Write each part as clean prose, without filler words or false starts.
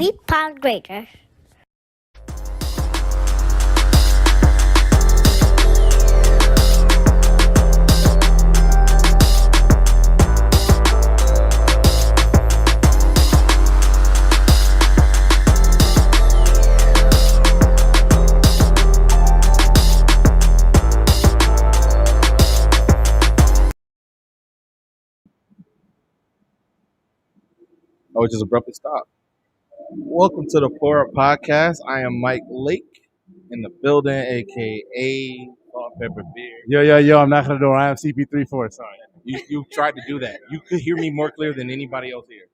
3 pound greater. Oh, it just abruptly stopped. Welcome to the Flora Podcast. I am Mike Lake in the building, aka Salt and Pepper Beer. Yo, I'm not gonna do it. I am CP34. Sorry. You tried to do that. You could hear me more clear than anybody else here.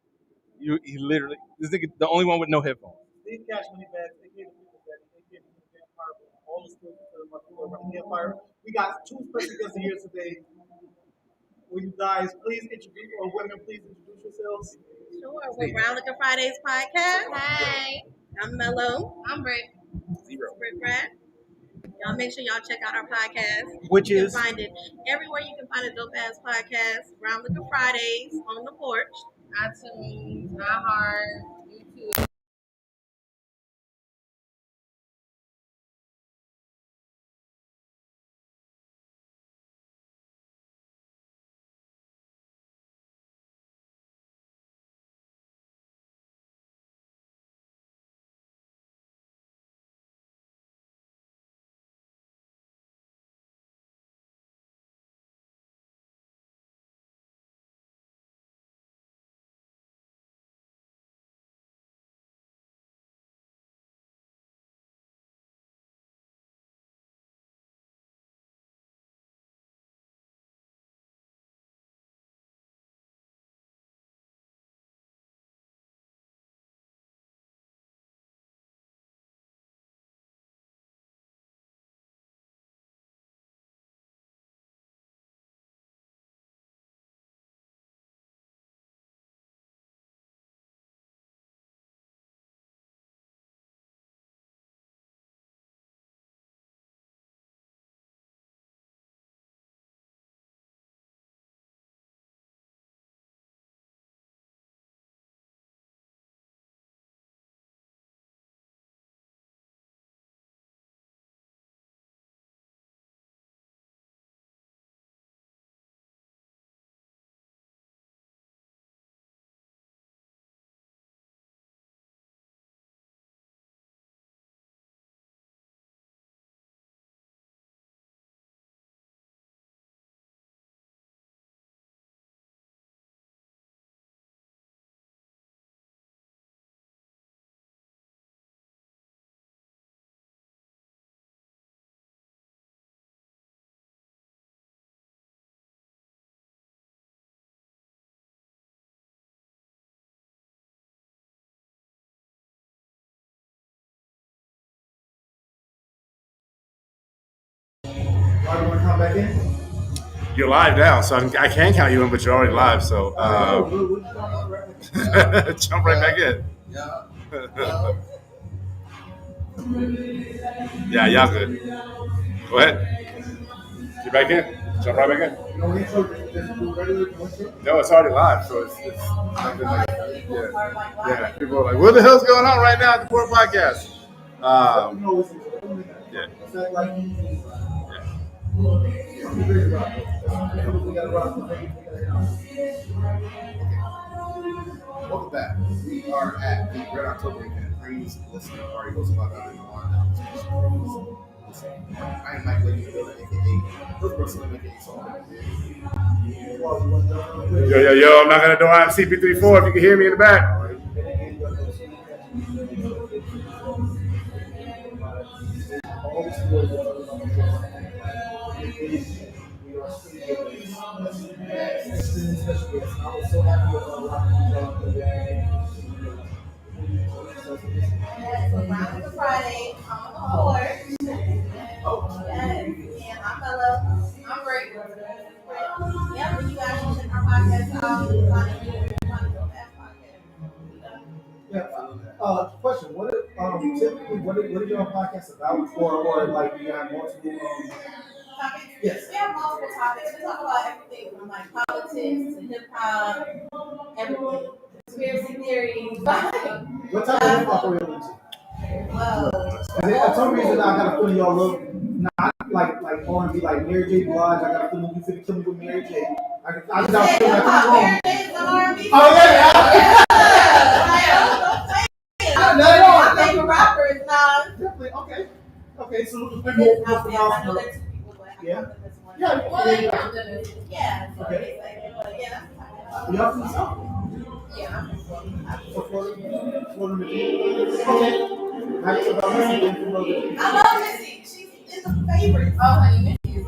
He literally, this nigga, the only one with no headphones. These cash money bags, they gave the people that they gave the vampire all the skills to the campfire. We got two special guests here today. Will you guys please introduce, or women, please introduce yourselves? Sure, we're Brown Liquor Fridays podcast. Hey, I'm Mello. I'm Brick. Zero. Brick Rat. Y'all make sure y'all check out our podcast. Which You can is find it everywhere you can find a dope ass podcast. Brown Liquor Fridays on the porch. iTunes, iHeart, YouTube. why you want to come back in? You're live now, so I can count you in, but you're already live. So jump right back in. Yeah, y'all good. Go ahead. Get back in. Jump right back in. No intro, just do regular intro. No, it's already live, so it's something like yeah. People are like, what the hell's going on right now at the Port Podcast? Yeah. It's not like Welcome back. We are at the Red October event. Preme's listening party was about to on. I am Mike Lake, aka First Person, aka Salt. Yo, I'm not gonna do it. I'm CP34 if you can hear me in the back. So Brown Liquor Fridays on the porch. Yes, and I'm Mello. I'm Brick. Yeah, when you actually check our podcast out, you find a dope ass podcast. Question: What typically what is your podcast about, or like you have multiple Topics? Yes. We have multiple topics. We talk about everything from like politics to hip hop, everything. conspiracy theories. What type of hip hop are you into? Whoa. For some reason, I got a feeling y'all love not like R&B, like Mary J. Blige. I got a feeling you finna kill me with Mary J. I got a feeling like I'm wrong. Oh yeah, Yeah. My favorite rapper is Nas. definitely. Okay. Okay, so let's bring I more from know Nas. there's two people, but I Yeah. count them as one. Yeah. Well, they count them as yeah. So Okay. it's like, yeah, that's fine. Y'all from the South? Yeah, I'm from Florida. So Florida. Okay. How you feel about Missy from Florida? I love Missy. She's a favorite. Oh, honey, Missy is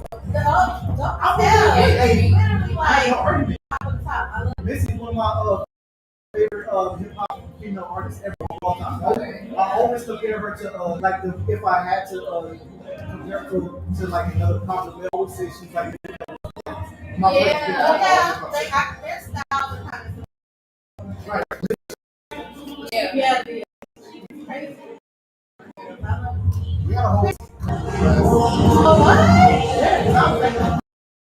I'm literally like no argument. top of the top. I love Missy's one of my favorite hip hop female artists ever of all time. I always compare her to like if I had to compare her to like another popular male, I would say she's like my yeah. Like their style is kind of right. yeah. Crazy. We got a whole. Oh what?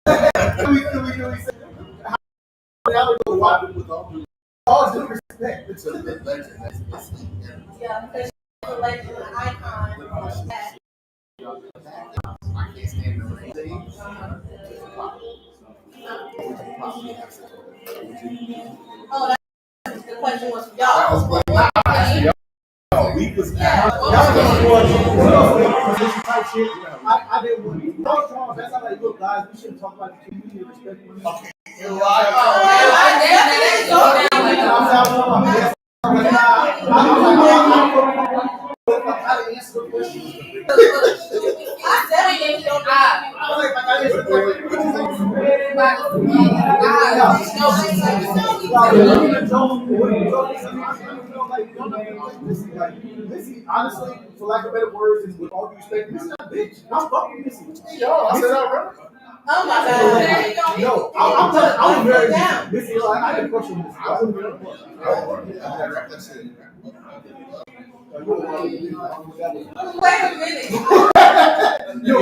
Can we say how we go watch it with all due respect? It's a legend. Yeah, because she's a legend, an icon. I can't stand her. Oh, that's the question was for y'all. That was like we was that was position type shit. I didn't want to. That's how they look, guys. We shouldn't talk about the community respect. Okay. Missy, honestly, for lack of better words, and with all due respect, Missy's not a bitch. I'm fucking Missy. Yo, I said that right. Oh my God. No, I'm very down. Missy, I had a crush on Missy. I was very close. Wait a minute. You know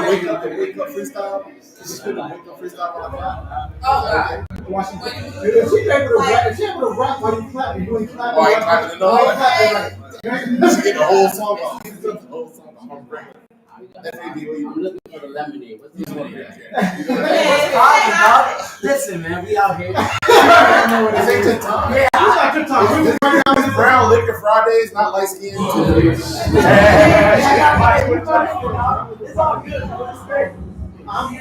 the wake up freestyle? She's doing the wake up freestyle while I clap. Oh God. If she able to rap while you clap, and you ain't clapping. Oh, I ain't clapping the noise. She get the whole song off. The whole song off. I'm bringing it. I'm looking for the lemonade. What's this one? Yeah. Listen, man, we out here. This ain't good time. Yeah, it's not good time. We bring out this brown liquor Fridays, not light skin. It's all good. I'm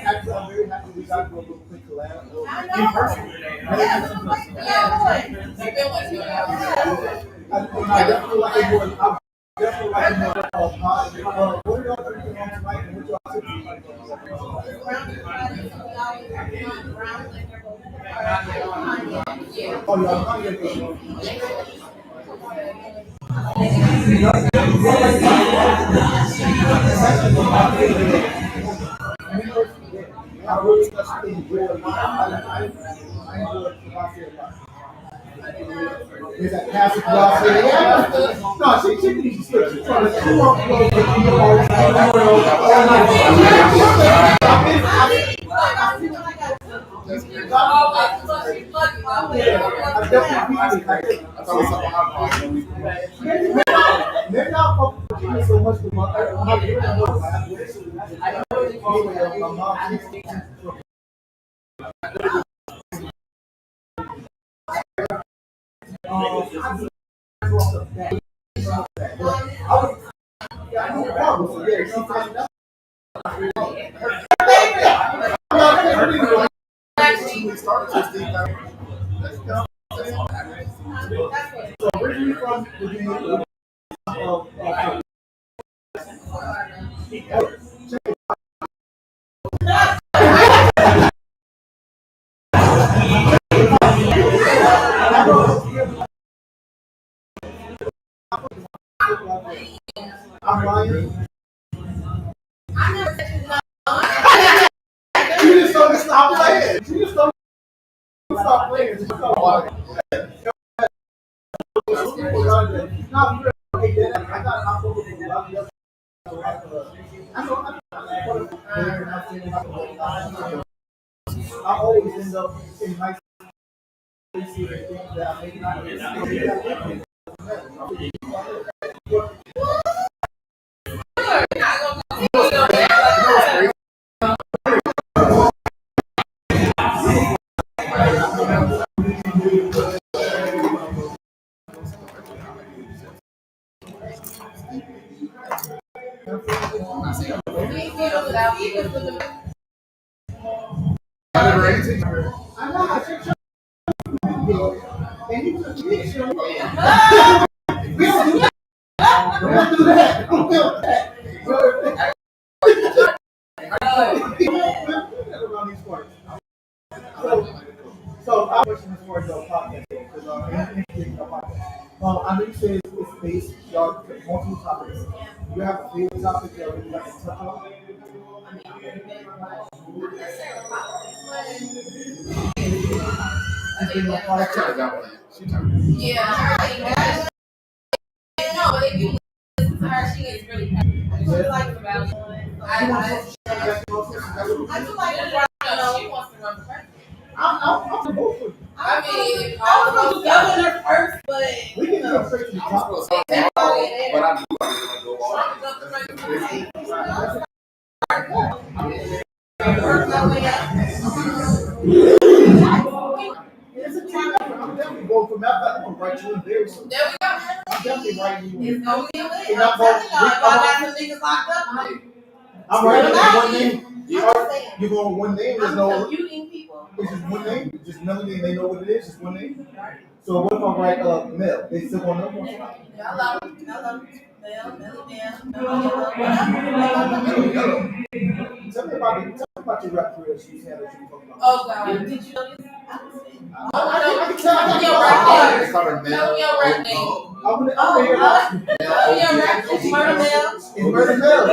very happy we got to do a little quick collab. In person today. I definitely like more. I definitely like more positive. What are y'all drinking on tonight? And what y'all sipping tonight? Oh, y'all Kanye. I really enjoy I enjoy philosophy a lot. There's that passive philosophy. Yeah. No, she can eat shit. She's trying to come up with I thought it was something maybe I'll fuck with you so much with my mom. So originally from Virginia, I'm lying. You just told me to stop playing. You just told me to stop playing. Just stop playing. Not real. Hey, Dad, I got an October from I always end up in nice see things that I may not understand. I'm not sure. And you took picture. We don't do that. We don't do that. We don't do that. Around these parts. So I question as far as your podcast goes, because I know you said it's based y'all multiple topics. Do you have a favorite topic that you like to touch on? It's been my podcast. Yeah, no, but if you listen to her, she is really passionate. She likes about it. I do like her. She wants to run for president. I'm for both of you. I mean, I was going to governor first, but We can go straight to the top. But I do want to go on. It's a team effort. I'm definitely going for Matt. I'm going to write you in very soon. there we go. I'm definitely writing you in. It's going to be lit. I'm And I'm telling y'all, if I going- got some niggas locked up, I'm writing one name. I'm You're going one name. There's no. commuting people. It's just one name. Just Melody, and they know what it is. Just one name. So what if I write Mel? They still gonna know. Hello. Tell me about your rap career. She's had that you talking about. Oh God, did you know this? I can tell. I Your can rap name. Tell me your rap name. I'm gonna hear that. Tell me your rap name. It's Murder Mel. It's Murder Mel. Or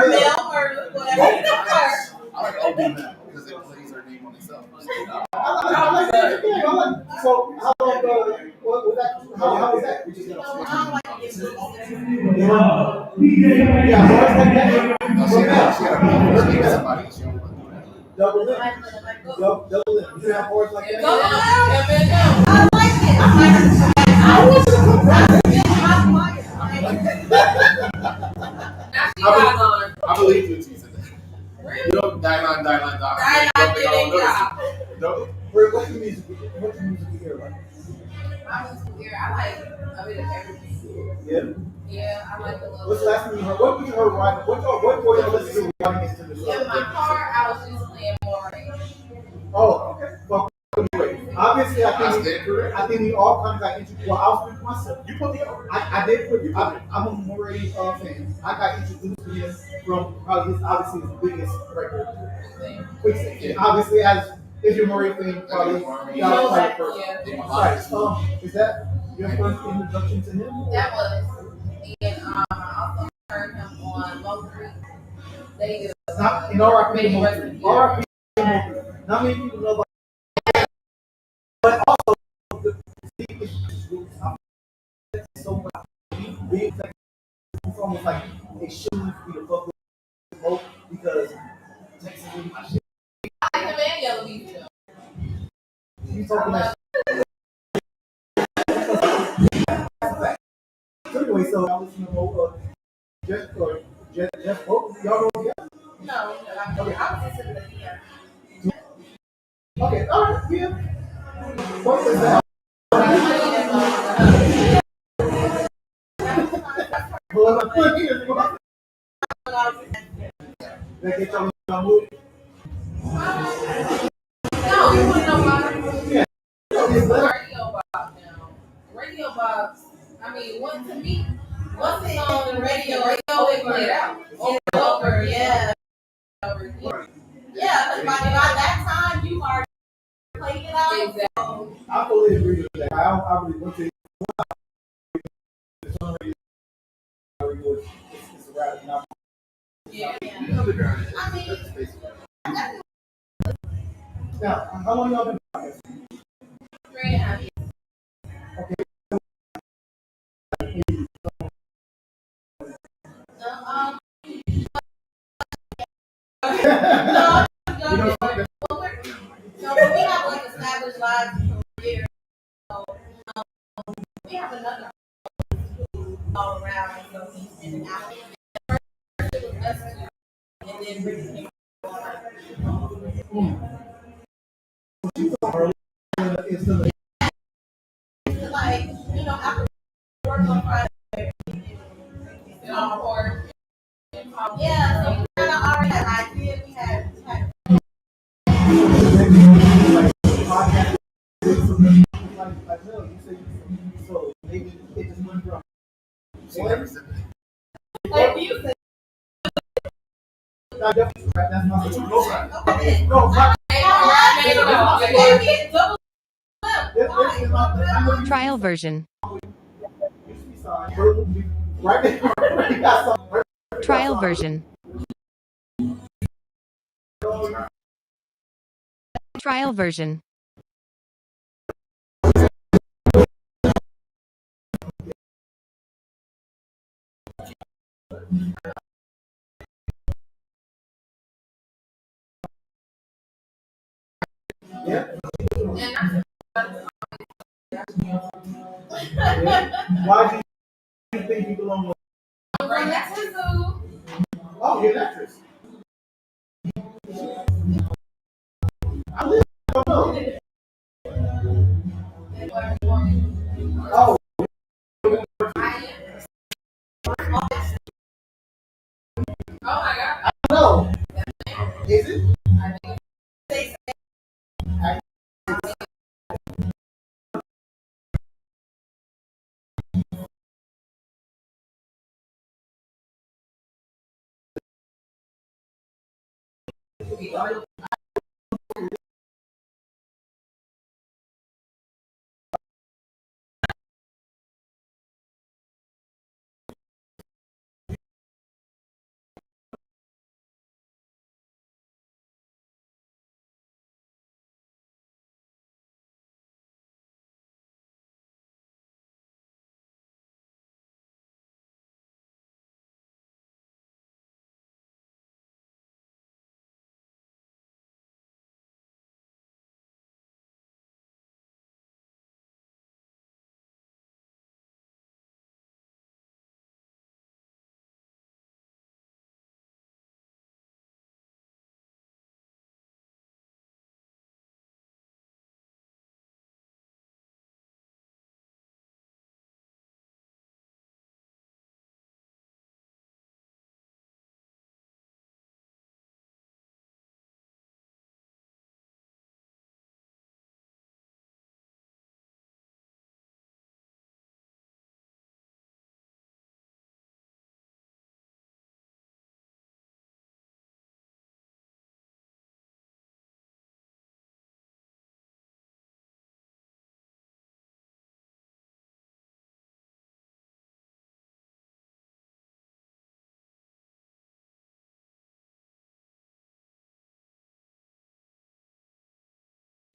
Mel, Murder, whatever. I like OB now because it plays her name on itself. I like that. Yeah, I like. So how long? What was that? How was that? We just got I don't like to get to Yeah, bars like that. She had a birthday with somebody. She don't want to do that. Double in. Double in. You have bars like that. Go ahead. I like it. I like it. I believe you, Jesus. You don't die line. What's your music? What's your music you hear like? I like a bit of everything. Yeah. Yeah, I like the little. What's the last thing you heard? What did you heard riding? What were you listening to riding into the In my car, I was just playing more. Oh, okay. Well, anyway, obviously, I think we all kind of got introduced. Well, I was with myself. You put me on. I did put you. I'm a Murray fan. I got introduced to him from probably his biggest record. Quicksand. Yeah. Obviously, as if you're a Murray fan, probably y'all played first. Yeah. Right. Is that your first introduction to him? That was. And I also heard him on Low Creek. They do. Not in RIP. RIP. Not many people know about that, but also the so much being it's almost like it shouldn't be the fuck with both because Texas is my shit. I like the man yellow beef too. You talking that shit. Anyway, so I was Jeff both y'all know yeah? No, I was listening to the Okay, all right, yeah. What was that? Well, I'm putting it in that get y'all in the mood. No, you want to know why? Yeah. Radio Bob now. Radio Bob, I mean, what to me, what's it on the radio? Radio played out. Over, yeah. Yeah, because by that time, you already played it out. Exactly. I fully agree with that. I really went to it's a rap, not Yeah. I mean, now, how long y'all been podcasting? 3.5 years. Okay. No, but we have like a we have another all around, and so he's in and out. It was us two, and then Brittany came. Like, after work on Friday, or yeah, so we kind of already had an idea. We had Like, no, you say so maybe it just went from one. like you said. That's my Okay. no, my, Maybe double Trial version. right now, Trial version. Trial version. why do you think you belong with? That's his zoo. Oh, you're an actress. I live. I don't know. Oh, no. Is it?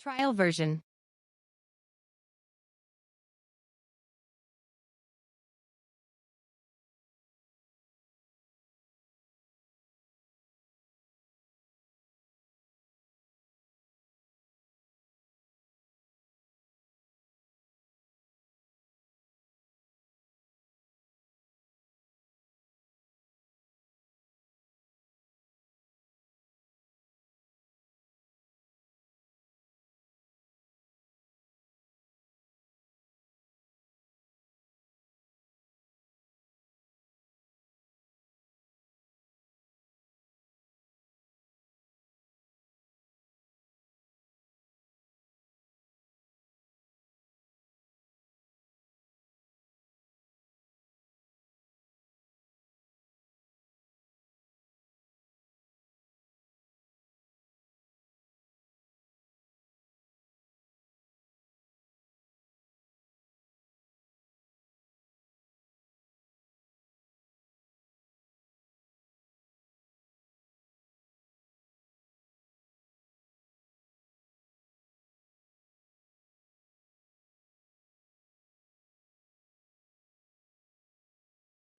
Trial version.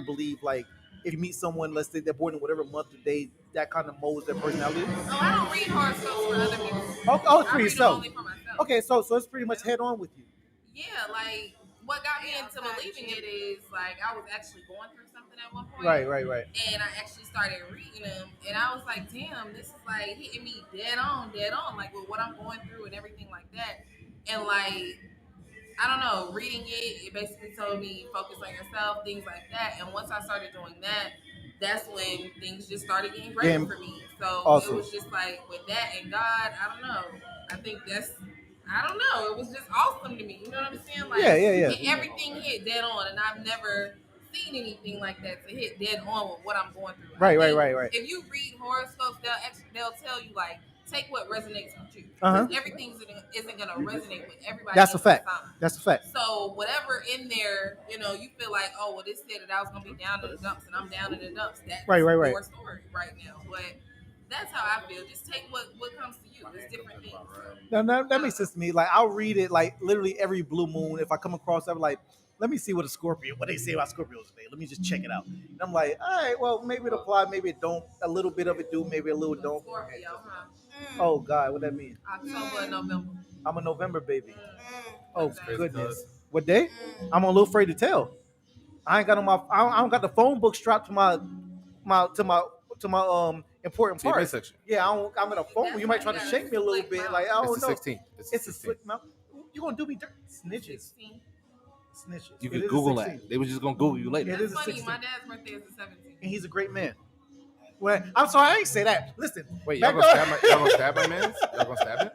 Believe like if you meet someone, let's say they're born in whatever month or day, that kind of molds their personality. Oh, I don't read horoscopes for other people. Oh, it's for I read yourself. it only for myself. Okay, so it's pretty much head on with you. Yeah, like what got me into believing it is like I was actually going through something at one point. Right. And I actually started reading them, and I was like, damn, this is like hitting me dead on, like with what I'm going through and everything like that. And like, I don't know, reading it basically told me focus on yourself, things like that. And once I started doing that, that's when things just started getting great for me. So awesome. It was just like with that and God, I don't know. I think I don't know. It was just awesome to me. You know what I'm saying? Like, everything hit dead on, and I've never seen anything like that to hit dead on with what I'm going through. Right. If you read horoscopes, they'll tell you like take what resonates with you. Everything isn't gonna resonate with everybody. That's a fact. That's a fact. So whatever in there, you know, you feel like, oh, well, this said that I was gonna be down in the dumps, and I'm down in the dumps. That's your story right now. But that's how I feel. Just take what comes to you. It's different things. Now, that makes sense to me. Like I'll read it like literally every blue moon. If I come across, I'm like, let me see what what they say about Scorpios today. Let me just check it out. And I'm like, all right, well, maybe it apply, maybe it don't. A little bit of it do, maybe a little don't. Scorpio, huh? Oh God, what that mean? October and November. I'm a November baby. Oh goodness. What day? I'm a little afraid to tell. I ain't got on my. I don't got the phone book strapped to my important part. Section. Yeah, I'm in a phone. You might try to shake me a little bit. Like I don't know. 16th. It's a slick mouth. You gonna do me dirt? Snitches. You could Google that. They was just gonna Google you later. It is funny. 16th. My dad's birthday is the 17th. And he's a great man. Well, I'm sorry, I ain't say that. Listen. Wait, y'all gonna stab my man? Y'all gonna stab him?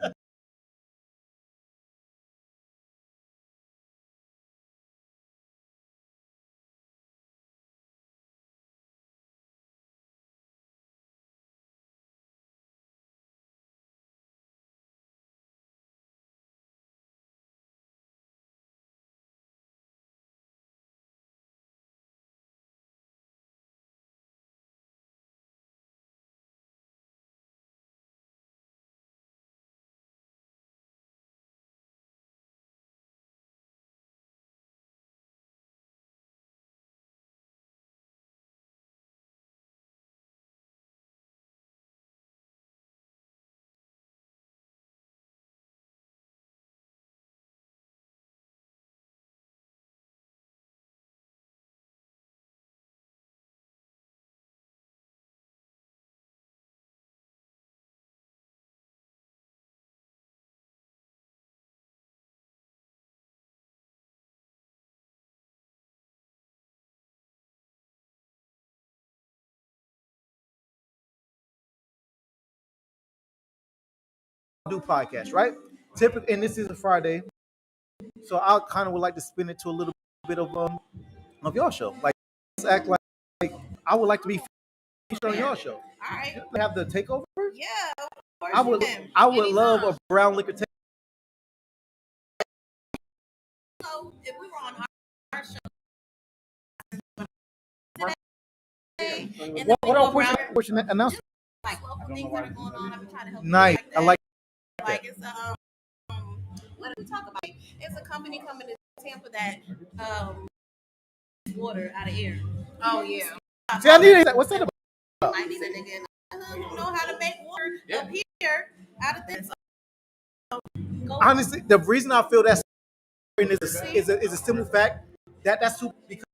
Do podcast, right? Typically, and this is a Friday, so I kind of would like to spin it to a little bit of your show. Like, let's act like I would like to be featured on your show. All right. Have the takeover. Yeah. Of course I would love a brown liquor takeover. So if we were on our show today, and then What else? Pushing that announcement. like local things that are going on, I've been trying to help. Nice. I like. Like it's what did we talk about? It's a company coming to Tampa that water out of air. Oh yeah. See, I need that. What's that about? I need a nigga who know how to make water up here out of this. Honestly, the reason I feel that's is a simple fact that's because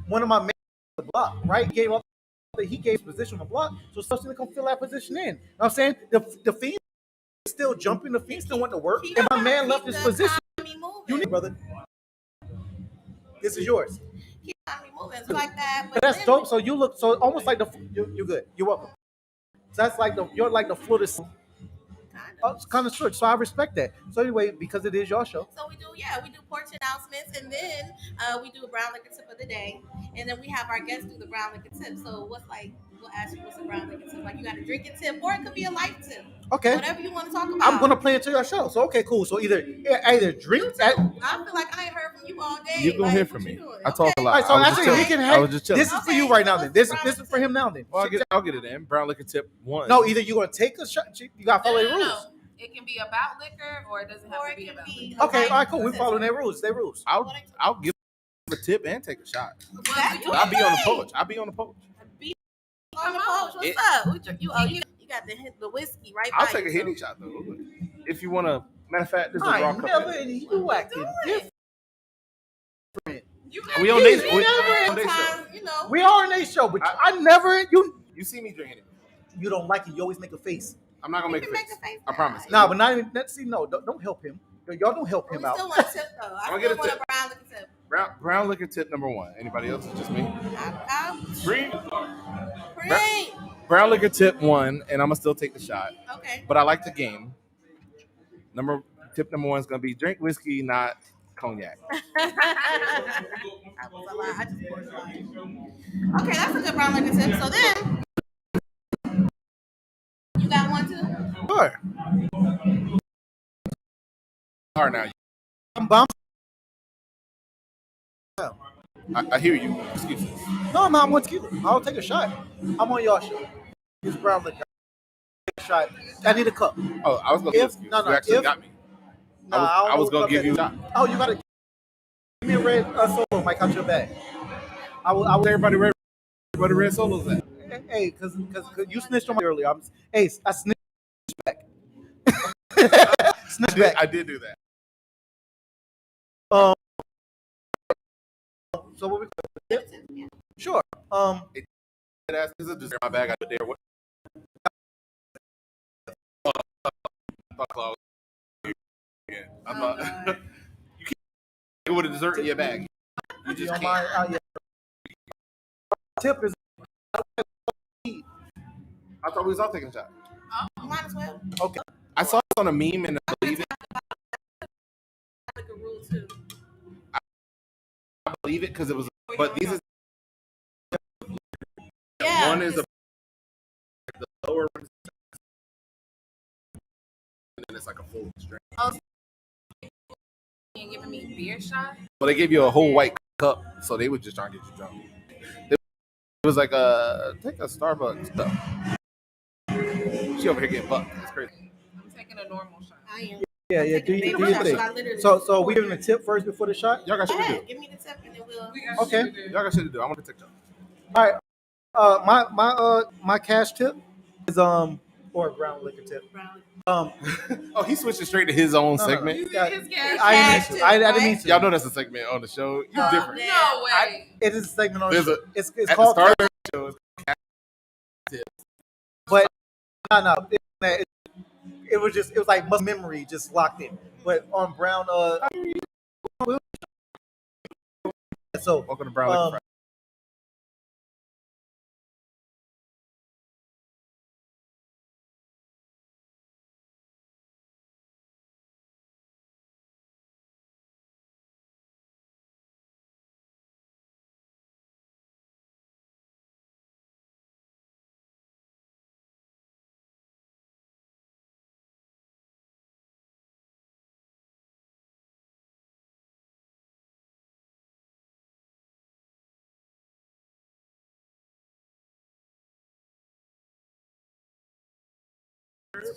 one of my men on the block, right, gave up. He gave position on the block, so Substance come fill that position in. You know what I'm saying? The Fiend still jumping, the Fiend still went to work, and my man left his position. You need, brother. This is yours. Keep me moving like that. But that's dope. So you look so almost like you're good. You're welcome. So that's like you're like the Florida. Kind of short, so I respect that. So anyway, because it is your show. So we do porch announcements, and then we do a brown liquor tip of the day, and then we have our guests do the brown liquor tip. So we'll ask you what's a brown liquor tip. Like you got a drinking tip, or it could be a life tip. Okay. Whatever you want to talk about. I'm gonna play it to your show. So okay, cool. So either drink. I feel like I ain't heard from you all day. You're gonna hear from me. I talk a lot. All right, so actually, we can have. I was just chilling. This is for you right now. Then this is for him now. Then I'll get it in. Brown liquor tip 1. No, either you're gonna take a shot. You gotta follow the rules. No. It can be about liquor, or it doesn't have to be about liquor. Okay, all right, cool. We following their rules. Their rules. I'll give a tip and take a shot. I'll be on the porch. I'll be on the porch. On the porch. What's up? You got the whiskey right. I'll take a hitting shot though. If you wanna, matter of fact, this is a raw cup. You acting different. You We on Nate. never We on Nate show. sometimes, you know. We are on a show, but I never You see me drinking it. you don't like it. You always make a face. I'm not gonna You make a can face. make a face I promise. Nah, but not even. Let's see. No, don't help him. Y'all don't help We him out. still want a tip though. I I'ma still get a want a tip. brown liquor tip. Brown liquor tip number 1. Anybody else? Just me. Green. Preme. Brown liquor tip 1, and I'm gonna still take the shot. Okay. But I like the game. Tip number 1 is gonna be drink whiskey, not cognac. I just poured wine. Okay, that's a good brown liquor tip. So then, you got one too? Sure. Hard now. I'm bouncing. I hear you. Excuses. No, I'm not one tequila. I'll take a shot. I'm on y'all show. It's brown liquor. Take a shot. I need a cup. Oh, I was gonna If- excuse. no, You actually if- got me. Nah, I was don't know gonna give you a what shot. cup that is. Oh, you gotta give me a red solo, Mike, out your bag. I will. Everybody red. Where the red solos at? Hey, because you snitched on me earlier. I snitched back. Snitched back. I did do that. So what we sure. That is a dessert. My bag. I put there. What? I thought you can't go with a dessert in your bag. You just on can't. my tip is I thought we was all taking a shot. Oh, might as well. okay. I saw this on a meme and I believe it. Like a rule too. I believe it because it was. But these is Yeah. one is the lower one, and then it's like a full drink. You giving me beer shot? Well, they gave you a whole white cup, so they were just trying to get you drunk. It was like take a Starbucks stuff. She over here getting bucked. It's crazy. I'm taking a normal shot. I am. Yeah. Do your thing. So we giving a tip first before the shot. Y'all got Go shit to ahead, do. give me the tip and then we'll. Okay. Y'all got shit to do. I want to take y'all. All right. My cash tip is or a brown liquor tip. Oh, he switched it straight to his own No. segment. Yeah, His cash I tip, didn't mean to. Y'all know that's a segment on the show. You different. No way. It is a segment on the There's show. It's At called the start of the show, but no. It was like muscle memory just locked in. But on brown so welcome to Brown Liquor Friday.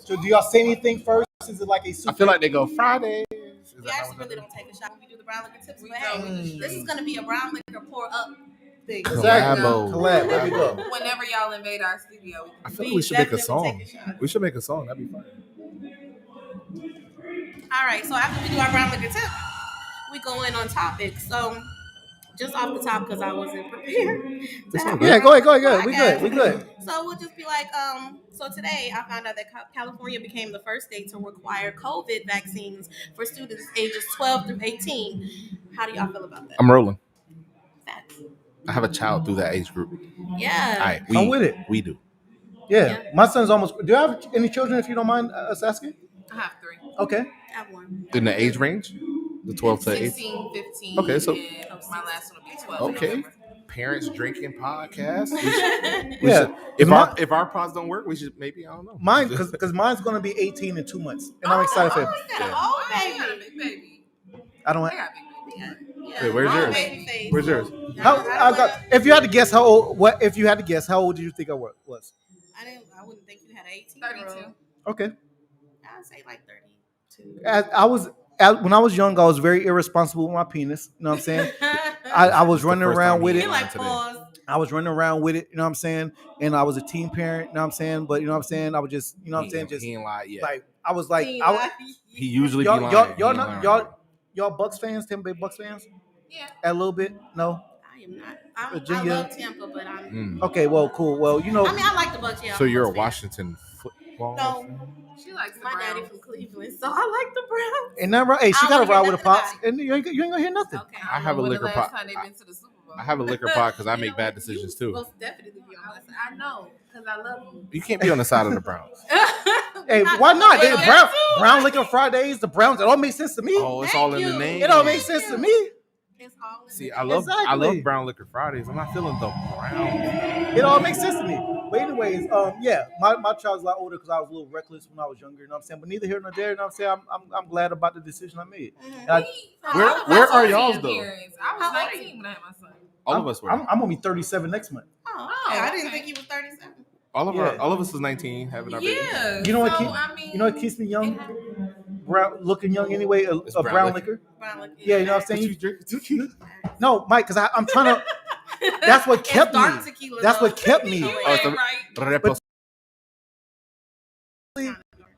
do y'all say anything first? Is it like a super I feel like they go Fridays. Is We that how actually we really do? don't take a shot when we do the brown liquor tips. But hey, this is gonna be a brown liquor pour up thing. Exactly. Collabo. Collab. There we go. Whenever y'all invade our studio, I feel like we should make a definitely song. take shot. We should make a song. That'd be fun. All right, so after we do our brown liquor tip, we go in on topics. So just off the top, because I wasn't prepared. Yeah, go ahead. We good. So we'll just be like, so today I found out that California became the first state to require COVID vaccines for students ages 12 through 18. How do y'all feel about that? I'm rolling. Facts. I have a child through that age group. Yeah. All right, I'm with it. We do. Yeah, my son's almost. Do you have any children? If you don't mind us asking. I have 3. Okay. I have 1. In the age range, the 12 to 18. 16, 15. Okay, so- and my last one will be 12. Okay. Parents drinking podcast. We Yeah. should, if our pods don't work, we should maybe I don't know. Mine, because mine's gonna be 18 in 2 months, and I'm excited for it. You got an old baby. Big baby. I don't. I got big baby. Yeah. Wait, where's Old yours? baby face. Where's yours? If you had to guess how old, if you had to guess, how old do you think I was? I wouldn't think you had an 18. 32. Okay. I'd say like 32. When I was young, I was very irresponsible with my penis. You know what I'm saying? I was running first around time with he it. You're like, today. pause. I was running around with it. You know what I'm saying? And I was a teen parent. You know what I'm saying? But you know what I'm saying? I was just, you know what I'm saying? Just he ain't lied yet. like I was like, Teen I, life. He usually y'all, be lying. y'all, He y'all, ain't not, lying. y'all, y'all Bucks fans? Tampa Bay Bucks fans? Yeah. A little bit? No. I am not. I Virginia. love Tampa, but I'm. Okay, well, cool. Well, you know. I mean, I like the Bucks. Yeah. So I'm you're a Bucks fan. Washington football No. fan? She likes the My Browns. daddy from Cleveland, so I like the Browns. And that right. Hey, she I got to don't wanna ride hear with a nothing pops, about it. and you ain't gonna hear nothing. Okay. I have a when liquor the last pot. time they've been to the Super Bowl. I have a liquor pot because I You make know bad what? decisions You too. Most definitely be on my side. I know, because I love you. You can't be on the side of the Browns. Hey, Not why the not? way They, that- Brown Liquor Fridays, the Browns. It all makes sense to me. Oh, it's all in the name. It all makes sense to me. It's all in See, the I love Exactly. Brown Liquor Fridays. I'm not feeling the Browns. It all makes sense to me. But anyways, yeah, my child's a lot older because I was a little reckless when I was younger. You know what I'm saying? But neither here nor there. You know what I'm saying? I'm glad about the decision I made. And I, Where are y'all's though? Parents. I was How old are 19 when I had my son. All of us were. I'm gonna be 37 next month. Oh, okay. I didn't think he was 37. all of Yeah. all of us was 19 having our babies. Yeah. You know what? So, You know what keeps me young? Brown, looking young anyway. It's A brown brown liquor. liquor. Brown liquor. Yeah, you know what I'm But saying? you drink tequila. No, Mike, because I'm trying to. That's what kept It's dark me. tequila, That's though. what kept me. You Oh, it's ain't the right. Repos-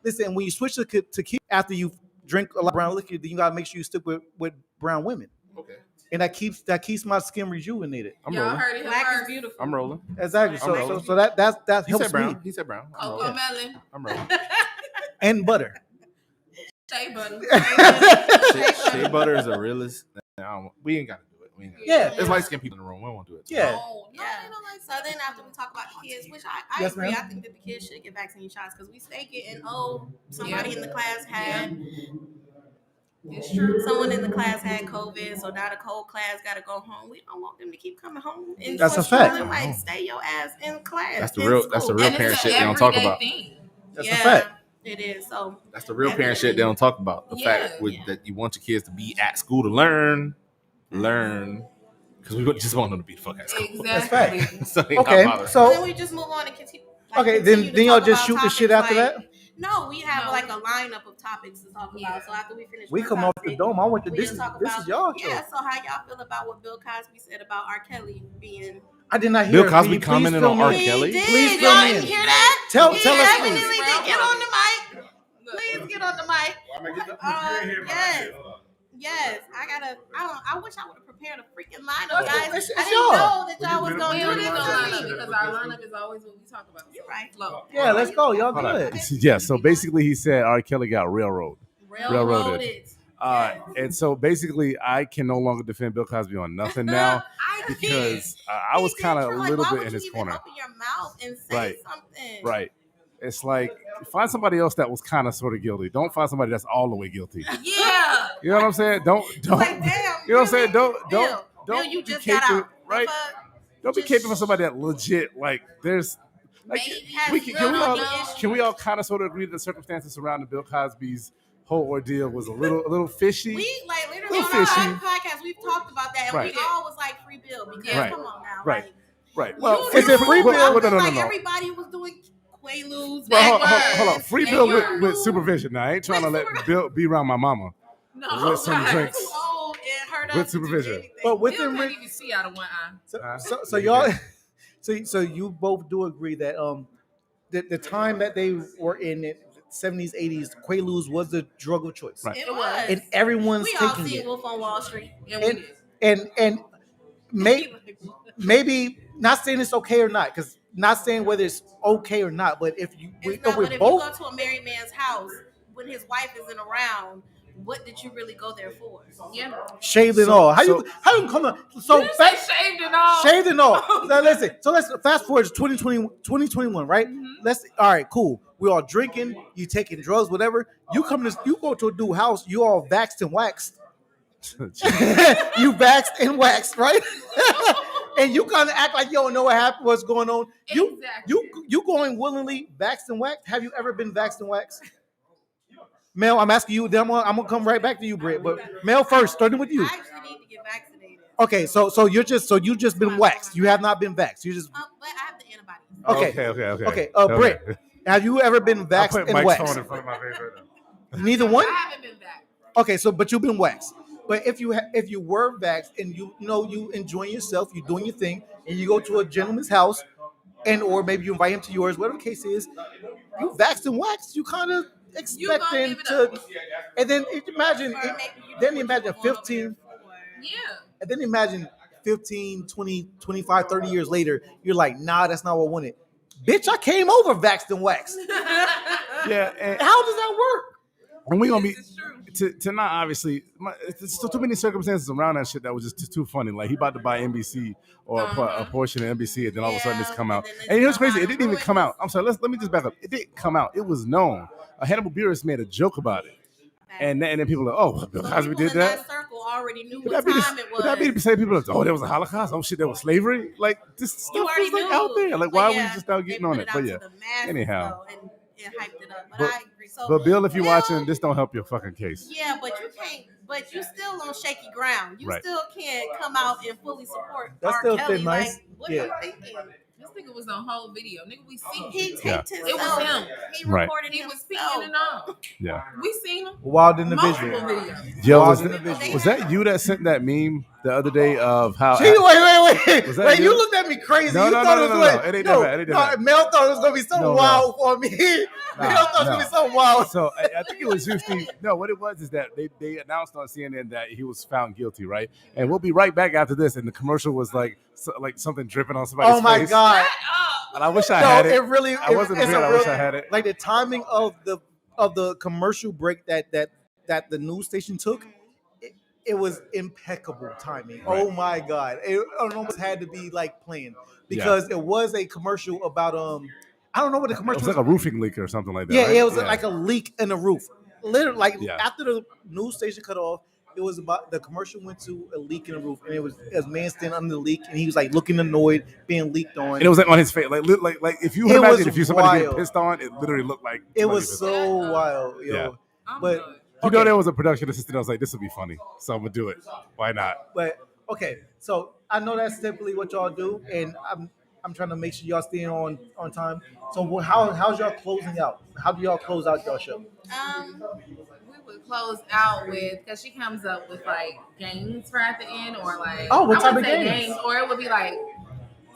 Listen, when you switch to tequila after you drink a lot of brown liquor, then you gotta make sure you stick with brown women, Okay. and that keeps my skin rejuvenated. I'm Y'all rolling. heard it Black here is first. beautiful. I'm rolling. Exactly. I'm rolling. So that He helps said brown. me. He said brown. I'm Cocoa rolling. melon. I'm rolling. And butter. Shea butter. Shea butter is a realist. We ain't got to do it. We ain't gotta Yeah. do it. There's light skinned people in the room. We won't do it. Yeah. Oh, no, Yeah. they don't like So then after we talk about the kids, which I Yes, agree, ma'am. I think that the kids should get vaccine shots because we stay getting, somebody in the class had, It's true. someone in the class had COVID, so now the whole class got to go home. We don't want them to keep coming home. And That's doing a fact. schooling. Like, stay your ass in class. That's the in real- school. that's the real And parent it's shit an they don't talk everyday about. thing. That's yeah, a fact. It is. So That's the real parent shit they don't talk about. The fact that you want your kids to be at school to learn, because we just want them to be the fuck at school. Exactly. That's fact. So they Okay, not bothered. So then so we just move on and continue. okay, continue to then y'all talk just about shoot the shit topics after like- that. No, we have No. like a lineup of topics to talk about. Yeah. So after we finish, We one come off the topic, dome. I want to. we This just is talk this about is y'all show. yeah. So how y'all feel about what Bill Cosby said about R. Kelly being? I did not hear Bill it. Cosby Can you please commented fill on me R. in? Kelly? He did. Please fill Y'all me didn't in. hear that? Tell He us, definitely please. did. Get on the mic. Look. Please get on the mic. Yes. Yes, I wish I would have prepared a freaking lineup, guys. It's I didn't y'all. know that y'all was We gonna don't do need this no to lineup me. because our lineup is always what we talk about. You're right. Flow. Yeah, let's go. Y'all Hold on. good. Yeah, so basically he said R. Kelly got railroaded. Railroaded. And so basically I can no longer defend Bill Cosby on nothing now because I was kind of a little bit in his corner. Open your mouth and say Right. something. Right. It's like find somebody else that was kind of sort of guilty. Don't find somebody that's all the way guilty. Yeah. You know what I'm saying? Don't Like, damn. you know what I'm saying? Bill, Don't you be just got caping, out. right? Don't be Just- caping for somebody that legit like there's like Has we can real we all money issues. can we all kind of sort of agree that the circumstances surrounding Bill Cosby's whole ordeal was a little fishy. We like literally Little on fishy. our podcast we've talked about that and Right. we all was like free Bill because Right. come on now. Right. Like, Right. you Well, is it free Bill? I feel No, no, like no. everybody was doing Quaaludes. Well, backwards. hold on. Free They Bill were. with supervision. Now, I ain't trying to let Bill be around my mama No. with some drinks. Too old and hurt us With to do supervision. anything. But Bill within can't even see out of one eye. so y'all, so you both do agree that the time that they were in the 70s, 80s, Quaaludes was the drug of choice, Right. It was. and everyone's We all taking seen it, Wolf on Wall Street. And we and did. and maybe not saying it's okay or not, because not saying whether it's okay or not, but if It's if not, we're but if both you go to a married man's house when his wife isn't around, what did you really go there for? Yeah. shaved and all, how you come on? So You say shaved and all. shaved and all. So let's fast forward to 2021, right? Let's all right, cool. We all drinking, you taking drugs, whatever. You go to a dude house, you all vaxxed and waxed. You vaxxed and waxed, right? And you kind of act like you don't know what happened, what's going on. Exactly. You going willingly vaxxed and waxed? Have you ever been vaxxed and waxed? Mel, I'm asking you. Then I'm gonna come right back to you, Britt. But Mel first, starting with you. I actually need to get vaccinated. Okay, so you just been waxed. You have not been vaxxed. You just But I have the antibodies. okay. Britt, have you ever been I vaxxed put and Mike's waxed? phone in front of my face right now. Neither one. I haven't been back. Okay, but you've been waxed. But if you were vaxxed and you enjoying yourself, you doing your thing, and you go to a gentleman's house, or maybe you invite him to yours, whatever the case is, you vaxxed and waxed. You kind of expecting give it to, up. and then imagine, Or maybe you then know what imagine you're going over 15. there for. Yeah. And then imagine 15, 20, 25, 30 years later, you're like, nah, that's not what I wanted. Bitch, I came over vaxxed and waxed. Yeah, and How does that work? And we're gonna be to not obviously. There's still too many circumstances around that shit that was just too funny. Like he about to buy NBC or a portion of NBC, and then all of a sudden this come out. And you know what's crazy? It didn't even come out. I'm sorry. Let me just back up. It didn't come out. It was known. Hannibal Buress made a joke about it, and then people are like, oh, Bill Cosby did that. Circle already knew Would what time it was. Would that be the same people? Like, oh, there was a Holocaust. Oh shit, there was slavery. Like this stuff was like out there. Like why are we just now getting on it? But yeah, anyhow. And hyped it up, but I agree. So, but Bill, if you're watching, this don't help your fucking case. Yeah, but you can't. But you still on shaky ground. You right. still can't come out and fully support. That's R. still Kelly. nice. Like, what are you thinking? This nigga was on whole video. Nigga, we seen He taped himself. It was him. He recorded. He was peeing and all. Yeah. We seen him. Wild individual. Yo, was that you that sent that meme the other day of how? Wait! Wait! You looked at me crazy. No, you no, thought no, it was no, like, no. It ain't that. Mel thought it was gonna be something wild for me. Mel thought it was gonna be something wild. So I think it was usually no. What it was is that they announced on CNN that he was found guilty, right? And we'll be right back after this. And the commercial was like something dripping on somebody's face. Oh my god! And I wish I had it. It really. I wasn't real. I wish I had it. Like the timing of the commercial break that the news station took. It was impeccable timing. Right. Oh my god! It almost had to be like playing because it was a commercial about I don't know what the commercial was. It was like a roofing leak or something like that. Yeah, right? it was like a leak in the roof. Literally, like after the news station cut off, it was about the commercial went to a leak in the roof, and it was a man standing under the leak, and he was like looking annoyed, being leaked on. And it was like on his face, like if you imagine if you somebody getting pissed on, it literally looked like it was so wild, yo. Yeah. But. You know, there was a production assistant. I was like, "This will be funny, so I'm gonna do it. Why not?" But okay, so I know that's typically what y'all do, and I'm trying to make sure y'all stay on time. So how's y'all closing out? How do y'all close out your show? We would close out with because she comes up with like games for at the end, or like what type of games? Or it would be like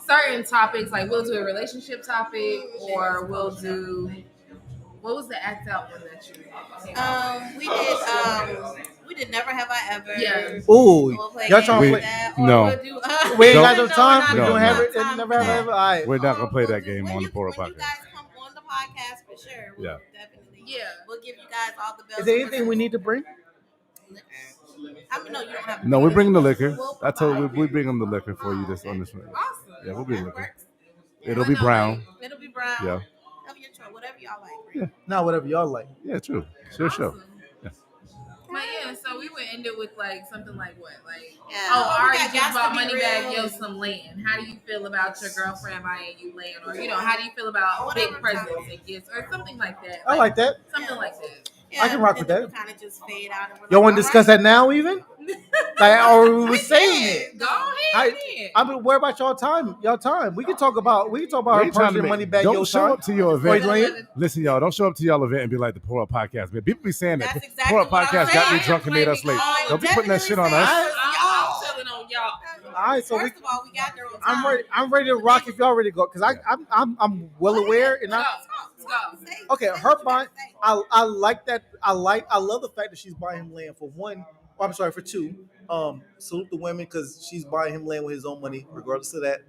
certain topics. Like we'll do a relationship topic, or we'll do. What was the act out one that you? We did Never Have I Ever. Yeah. Ooh, y'all trying to play that? No. We ain't got no time. No, We don't have it. time Never Have I Ever. All right. We're not gonna play that game on the Pora podcast. When you guys come on the podcast for sure. We'll definitely. Yeah. We'll give you guys all the bells. Is there anything we need to bring? I mean, no, you don't have. No, we're bringing the liquor. I told you we bring them the liquor for you on this one. Awesome. Yeah, we'll bring liquor. It'll be brown. It'll be brown. Yeah. Whatever y'all like. Yeah. Not whatever y'all like. Yeah, true. Sure, awesome. Show. Yeah. But yeah, so we would end it with like something like what? Like, Ari just bought Moneybag Yo some land. How do you feel about your girlfriend buying you land? Or, how do you feel about big presents and gifts? Or something like that. I like that. Something like that. Yeah, I can rock with that. Kind of just fade out. Y'all want to discuss that now, even? Or we were saying it. Go ahead. I'm worried about y'all time. We can talk about her personal money back. Don't show up to your event. Wait, listen, y'all. Don't show up to y'all event and be like the Pora podcast. Man, people be saying that That's exactly Pora podcast got me drunk and made us late. Don't be putting that shit on us. I'm telling on y'all. All right, so First of all, we got there on time. I'm ready to rock if y'all ready to go because I'm well aware and okay. Her buying, I like that. I love the fact that she's buying him land for one. I'm sorry, for two. Salute the women because she's buying him land with his own money. Regardless of that,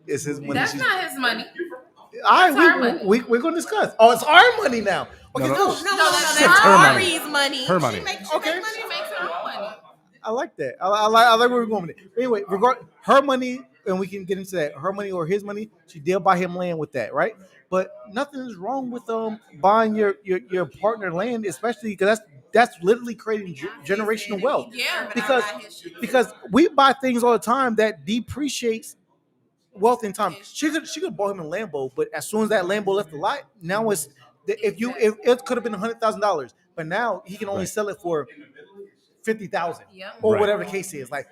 it's his money. That's not his money. All right, we're gonna discuss. Oh, it's our money now. Okay, No, that's her money. Her money. She makes She makes her own money. I like that. I like where we're going with it. But anyway, her money, and we can get into that. Her money or his money, she did buy him land with that, right? But nothing is wrong with buying your partner land, especially because that's literally creating generational wealth. Yeah, because we buy things all the time that depreciates wealth in time. She could bought him a Lambo, but as soon as that Lambo left the lot, now if it could have been $100,000, but now he can only sell it for 50,000 or whatever the case is. Like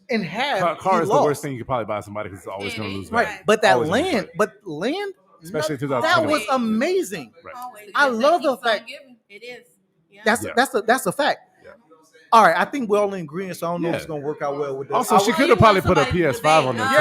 in half. Car is the worst thing you could probably buy somebody because it's always going to lose value. Right, but that land, especially in 2020. that was amazing. Right. I love the fact it is. Yeah. That's a fact. Yeah. All right, I think we're all in agreement, so I don't know if it's gonna work out well with this. Also, she could have probably put a PS5 on there too.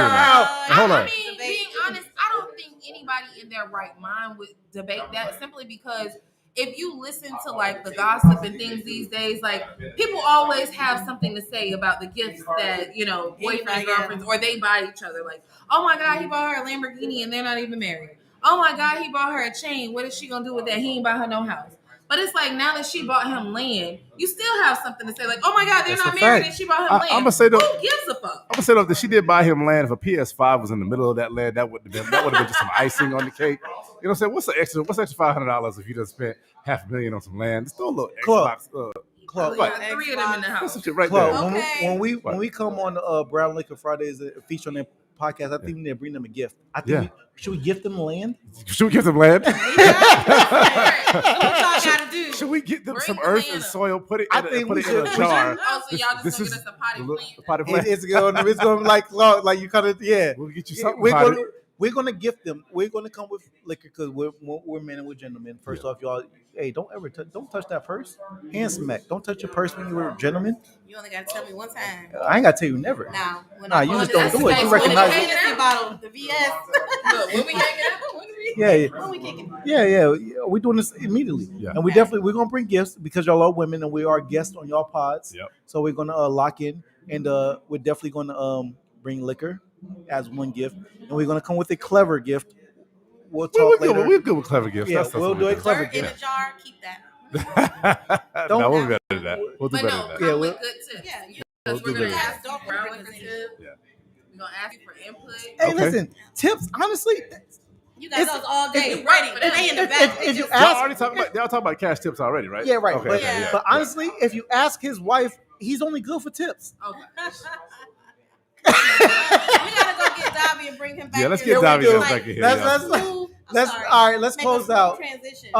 Hold on. I mean, being honest, I don't think anybody in their right mind would debate that simply because if you listen to like the gossip and things these days, like people always have something to say about the gifts that boyfriend and girlfriends or they buy each other. Like, oh my God, he bought her a Lamborghini and they're not even married. Oh my God, he bought her a chain. What is she gonna do with that? He ain't buy her no house. But it's like now that she bought him land, you still have something to say. Like, oh my God, they're not married and she bought him land. I'm gonna say though, who gives a fuck? I'm gonna say though, that she did buy him land. If a PS5 was in the middle of that land, that would have been just some icing on the cake. You know what I'm saying? What's extra $500 if you just spent $500,000 on some land? It's still a little Xbox. Club. Right. 3 of them in the house. Right Club. there. When we come on Brown Liquor Fridays, a feature on their podcast, I think we need to bring them a gift. I think should we gift them land? Should we give them land? Should we get them some earth and soil? Put it in a jar. Oh, so y'all just gonna get us a potty plant? It's going to like you kind of We'll get you something. We're gonna gift them. We're gonna come with liquor because we're men and we're gentlemen. First off, y'all, hey, don't touch that purse. Hand smack. Don't touch your purse when you're a gentleman. You only gotta tell me one time. I ain't gotta tell you never. Nah, you just don't do it. You recognize it. Bottle, the VS. Look, when we hanging out, when we kicking. Yeah. We're doing this immediately, and we're gonna bring gifts because y'all are women and we are guests on y'all pods. Yep. So we're gonna lock in, and we're definitely gonna bring liquor as one gift, and we're gonna come with a clever gift. We'll talk later. We're good with clever gifts. Yeah, we'll do a clever In gift. a jar, keep that. No, we'll be better than that. We'll do better than that. Yeah, with good tips. Yeah, Because we're gonna ask don't for brown bring liquor us tip. Yeah. We're gonna ask you for input. Hey, listen, tips. Honestly, you got those all day ready. They in the back. if you Y'all ask, already talk about cash tips already, right? yeah, right. Okay, But honestly, if you ask his wife, he's only good for tips. Okay. We gotta go get Dobby and bring him back. Yeah, let's here. get Dobby do. back in here. Let's sorry. all right. Let's Make close a out. transition.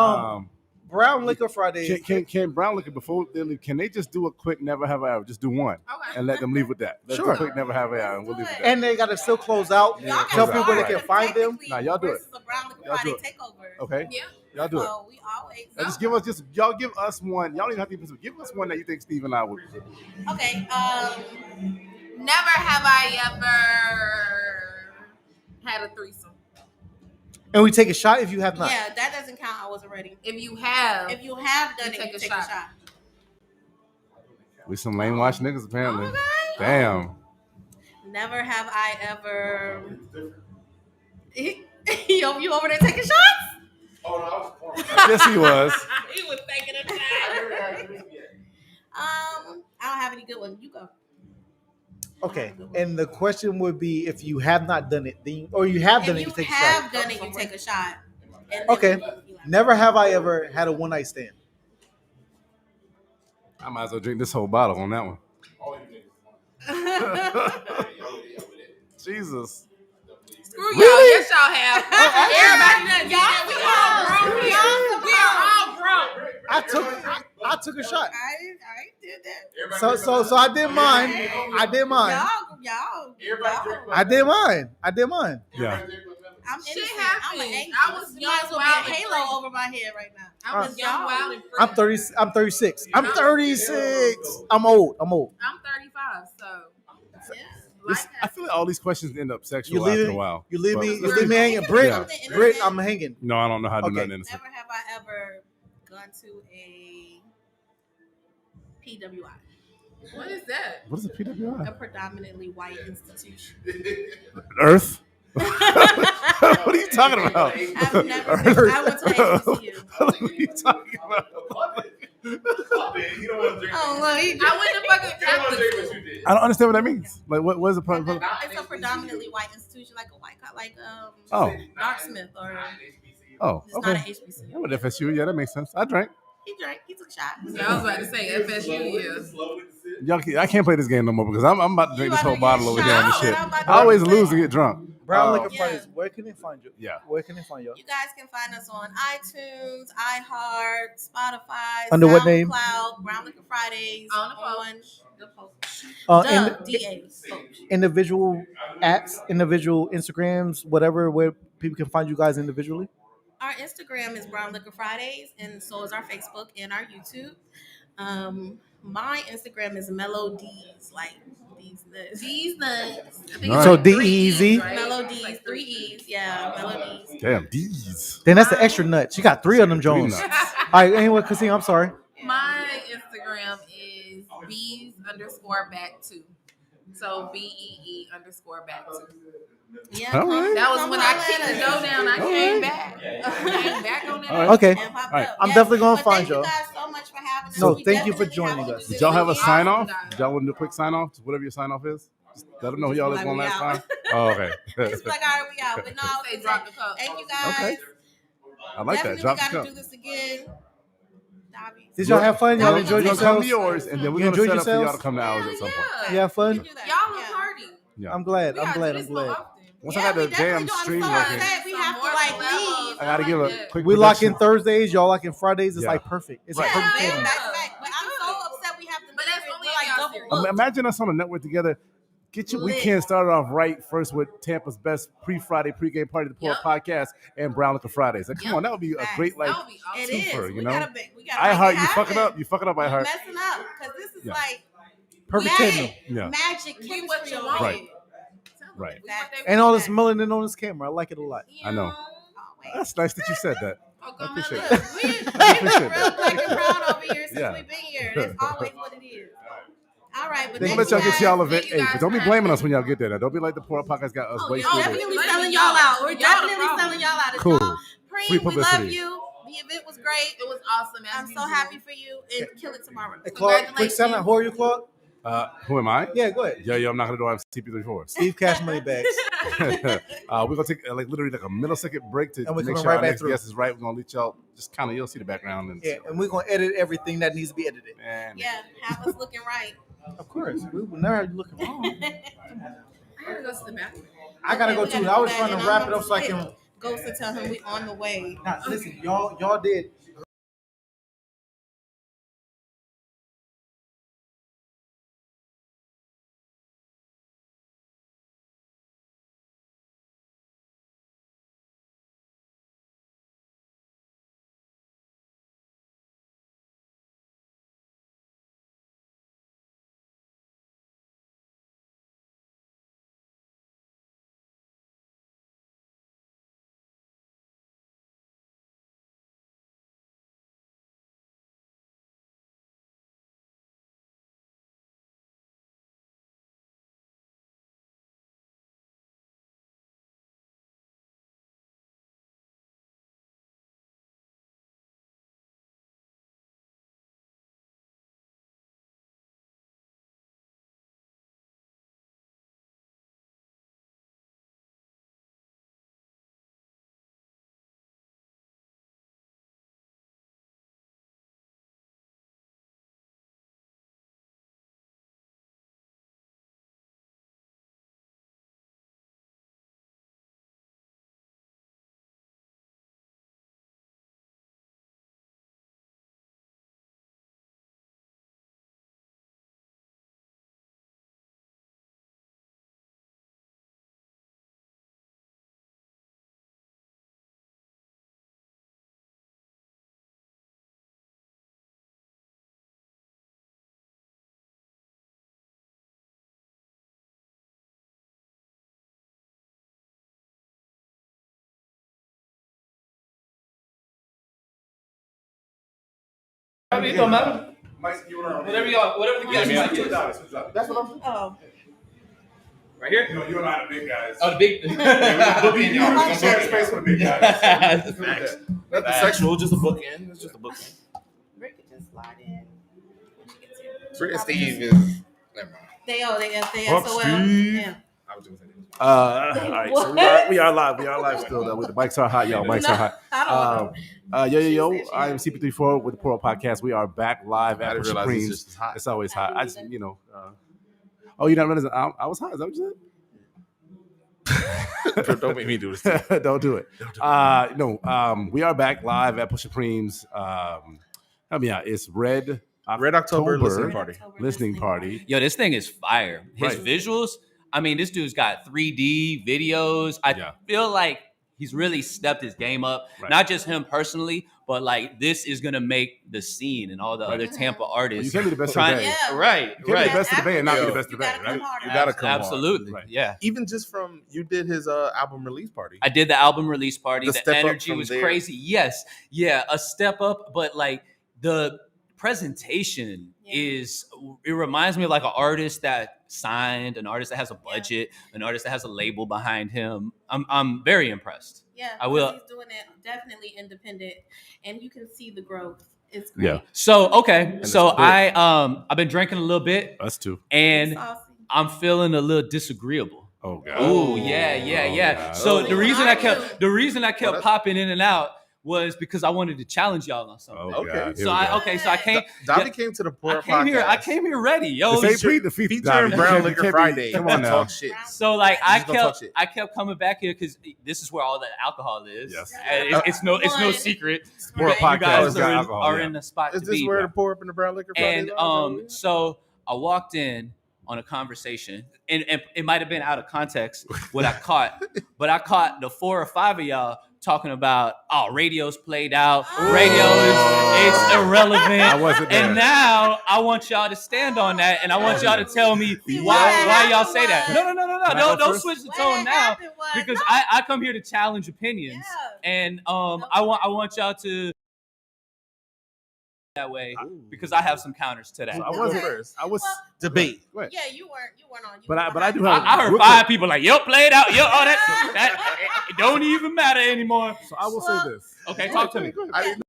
Brown Liquor Fridays. Can Brown Liquor before they leave? Can they just do a quick never have I ever? Just do one, Okay. and let them leave with that. Let's do a quick never have I ever, and we'll leave with that. And they gotta still close out. Y'all Tell gotta people where they start. can find them. Nah, y'all do it. This is a Brown Liquor Y'all do Friday it. takeover. Okay, Yeah. y'all do it. So we always And just give us one. Y'all don't even have to give us one that you think Steve and I would. okay. Never have I ever had a threesome. And we take a shot if you have not. Yeah, that doesn't count. I wasn't ready. If you have If you have done You it, take you a take shot. a shot. We some lame watch niggas apparently. Okay. Damn. Never have I ever. You over there taking shots? Oh, no, I was pouring. Yes, he was. he was taking a shot. I don't have any good ones. You go. Okay. And the question would be if you have not done it, then or you have done it, If you you take a have shot. done it, you take a shot. And then Okay. you Never have I ever had a one night stand. I might as well drink this whole bottle on that one. Jesus. Screw y'all. Yes, y'all have. Everybody done did that. We all grown. I took a shot. I did that. So I did mine. I did mine. Y'all. I did mine. Yeah. I'm Shit innocent. happened. I'm an angel. I was Might young, as well wild, be a and halo free. over my head right now. I was young, wild, and free. I'm 30. I'm 36. I'm 36. I'm old. I'm 35, so yeah. I feel like all these questions end up sexual You leave after a me. while. You leave me. But- You leave me hanging. Britt. Yeah. Britt. I'm hanging. No, I don't know how to do Okay. nothing innocent. Never have I ever gone to a PWI, What is that? What is a PWI? a predominantly white institution. Earth? What are you talking about? I've never. I went to HBCU. What are you talking about? You don't want to drink. Oh, look, he I went to fucking You don't want to drink Catholic what you did. I don't understand what that means. Like, what is the problem? It's a predominantly white institution, like a white, like Oh. Darksmith or Oh, it's not an okay. HBCU. I went to FSU. Yeah, that makes sense. I drank. He drank. He took shots. Yeah, I was about to say FSU, yeah. I can't play this game no more because I'm about to drink this whole bottle over here on this shot, shit. and I'm about to I always drink lose it. and get drunk. Brown Liquor Yeah. Fridays. Where can they find you? Yeah. Where can they find you? You guys can find us on iTunes, iHeart, Spotify, Under what name? SoundCloud, Brown Liquor Fridays, On the the DA. Individual apps, individual Instagrams, whatever, where people can find you guys individually. Our Instagram is Brown Liquor Fridays, and so is our Facebook and our YouTube. My Instagram is Melodies, like these nuts. I think All it's So like D three Easy. E's, right? Melodies, Like 3 E's, yeah, Melodies. Damn, D's. Then that's the extra nuts. You got 3 of them, Three Jones. nuts. right. Anyway, Kasim, I'm sorry. My Instagram is bees_back2. So BEE_back2. Yeah, All right. That was when I kicked the dough down. I came back. Came back on that. Okay. And pop up. I'm Yes, definitely gonna but find thank you y'all. guys so much for having us. No, We thank you for definitely have joining to us. do Did this y'all have a again. sign off? Did y'all want to do a quick sign off? Whatever your sign off is. Just let them know who y'all is Like, one we last out. time. Oh, okay. Just like, all right, we out. But no, I was Say gonna drop say, the cup. thank you guys. Okay. I like that. Definitely Drop the got to cup. do this again. Dobby. Did y'all have fun? Y'all We're enjoyed We're gonna come to yourselves? yours, and then we're You gonna enjoyed set up for y'all yourselves? to come to ours at some point. You have fun? We can do that. Y'all a Yeah. party. Yeah. I'm glad. We I'm gotta glad. do I'm this more glad. often. Once I got the damn stream working, We have to like leave. I gotta give a quick. We lock in production. Thursdays. Y'all lock in Fridays. It's Yeah. like perfect. It's Right. a perfect Yeah, pairing. back to back. But I'm so upset we have to. But leave that's it. only We're if like y'all double serious. booked. Imagine us on a network together. Get your Lit. weekend started off right first with Tampa's best pre-Friday pregame party, the Poor Yep. podcast, and Brown Liquor Fridays. Like, come Yep. on, that would be a Facts. great like That would be awesome. It is. twofer, We you know? gotta make I heart it you fuck it happen. up. You fuck it up. I We're heart. messing up because this is Yeah. like Perfect magic, tandem. Yeah. magic We chemistry what you over want. Right. here. Right. And all this melanin on this camera. I like it a lot. I know. Always. That's nice that you said that. Oh, I come appreciate on, that. look. We've I been appreciate real that. black and brown over here since Yeah. we've been here. That's always what it is. All right, but They're thank gonna let y'all you get guys. y'all event. Thank you Hey, guys but don't be for blaming having us when y'all get there. Now. Don't be like the Poor podcast got us Oh, way yeah, through. Definitely Blame selling y'all. y'all out. We're Y'all the definitely problem. selling y'all out. It's Cool. y'all. Free Preme, we publicity. love you. The event was great. It was awesome. As I'm so usual. happy for you. And kill it tomorrow. Hey, Clark, quick sound out. Who are you, Clark? Who am I? Yeah, go ahead. Yo, I'm not gonna do. I'm CP34. Steve Cash Money Bags. We're gonna take like literally like a millisecond break to And we're make coming sure right our back next through. guest is right. We're gonna let y'all just kind of you'll see the background and Yeah, and we're gonna edit everything that needs to be edited. Man. Yeah, have us looking right. Of course, we will never have you looking wrong. I gotta go to the bathroom. I gotta go we too. gotta I do was that, trying to and wrap I'm it up so I can. gonna Ghost to tell him we on the way. Nah, listen, y'all did. It don't matter. Mike, you wanna Whatever the guys like. That's what I'm saying. Oh. Right here? You know how the big guys. Oh, the big. Yeah, Share space for the big guys. Facts. Nothing sexual, just a bookend. It's just a bookend. Rick could just slide in. Rick and Steve is. Never mind. They Fuck SOL. Steve. Yeah. I was gonna say that. All right, so we are live. We are live still. Though. The mics are hot, y'all. Mics are hot. I don't Yo. I am CP34 with the Poro Podcast. We are back live I at didn't Pusha realize it's Preme's. just as hot. It's always hot. I just, oh, you're not realizing I was hot. Is that what you said? Don't make me do this. To you. Don't do it. We are back live at Pusha Preme's. Help me out. It's Red October listening party. Yo, this thing is fire. His Right. visuals, I mean, this dude's got 3D videos. I feel like he's really stepped his game up. Right. Not just him personally, but like this is gonna make the scene and all the other Tampa artists. Well, you can't be the best of the day. Right. You can't be the best of the day and not be the best of the day, right? You gotta come absolutely. Hard. Right. Yeah. Even just from you did his album release party. I did the album release party. The energy was there. crazy. Yes. Yeah. A step up, but like the presentation is, it reminds me of like an artist that signed, an artist that has a budget, an artist that has a label behind him. I'm very impressed. Yeah, I will. He's doing it definitely independent, and you can see the growth. It's great. Yeah. So okay, so I've been drinking a little bit. Us too. And I'm feeling a little disagreeable. Oh god. Oh yeah. So the reason I kept popping in and out was because I wanted to challenge y'all on something. Okay. So I came. Davey came to the Poor Podcast. I came here ready, yo. Featuring Brown Liquor Friday. Come on now. Talk shit. So like I kept coming back here because this is where all the alcohol is. Yes. It's no secret. Poor You guys Podcast are in the spot is to this be. where to pour up in the Brown Liquor Friday? And so I walked in on a conversation, and it might have been out of context what I caught, but I caught the 4 or 5 of y'all talking about, radio's played out, radio it's irrelevant. I wasn't there. And now I want y'all to stand on that, and I want y'all to tell me why y'all say that. No, don't switch the tone now, because I come here to challenge opinions, and I want y'all to that way, because I have some counters to that. So I wasn't first. I was debate. What? Yeah, you weren't on. But I do have. I heard 5 people like, "Yo, played out, yo, all that it don't even matter anymore." So I will say this. Okay, talk to me. I didn't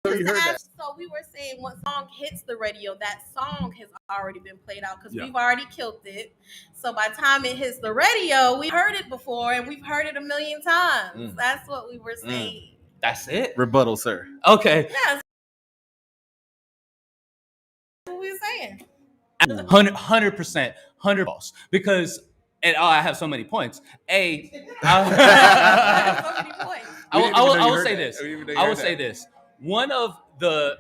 know you heard that. So we were saying, when song hits the radio, that song has already been played out because we've already killed it. So by the time it hits the radio, we heard it before, and we've heard it a million times. That's what we were saying. That's it. Rebuttal, sir. Okay. Yeah. What we were saying. 100%, 100 balls. Because, and I have so many points. I will say this. I will say this. One of the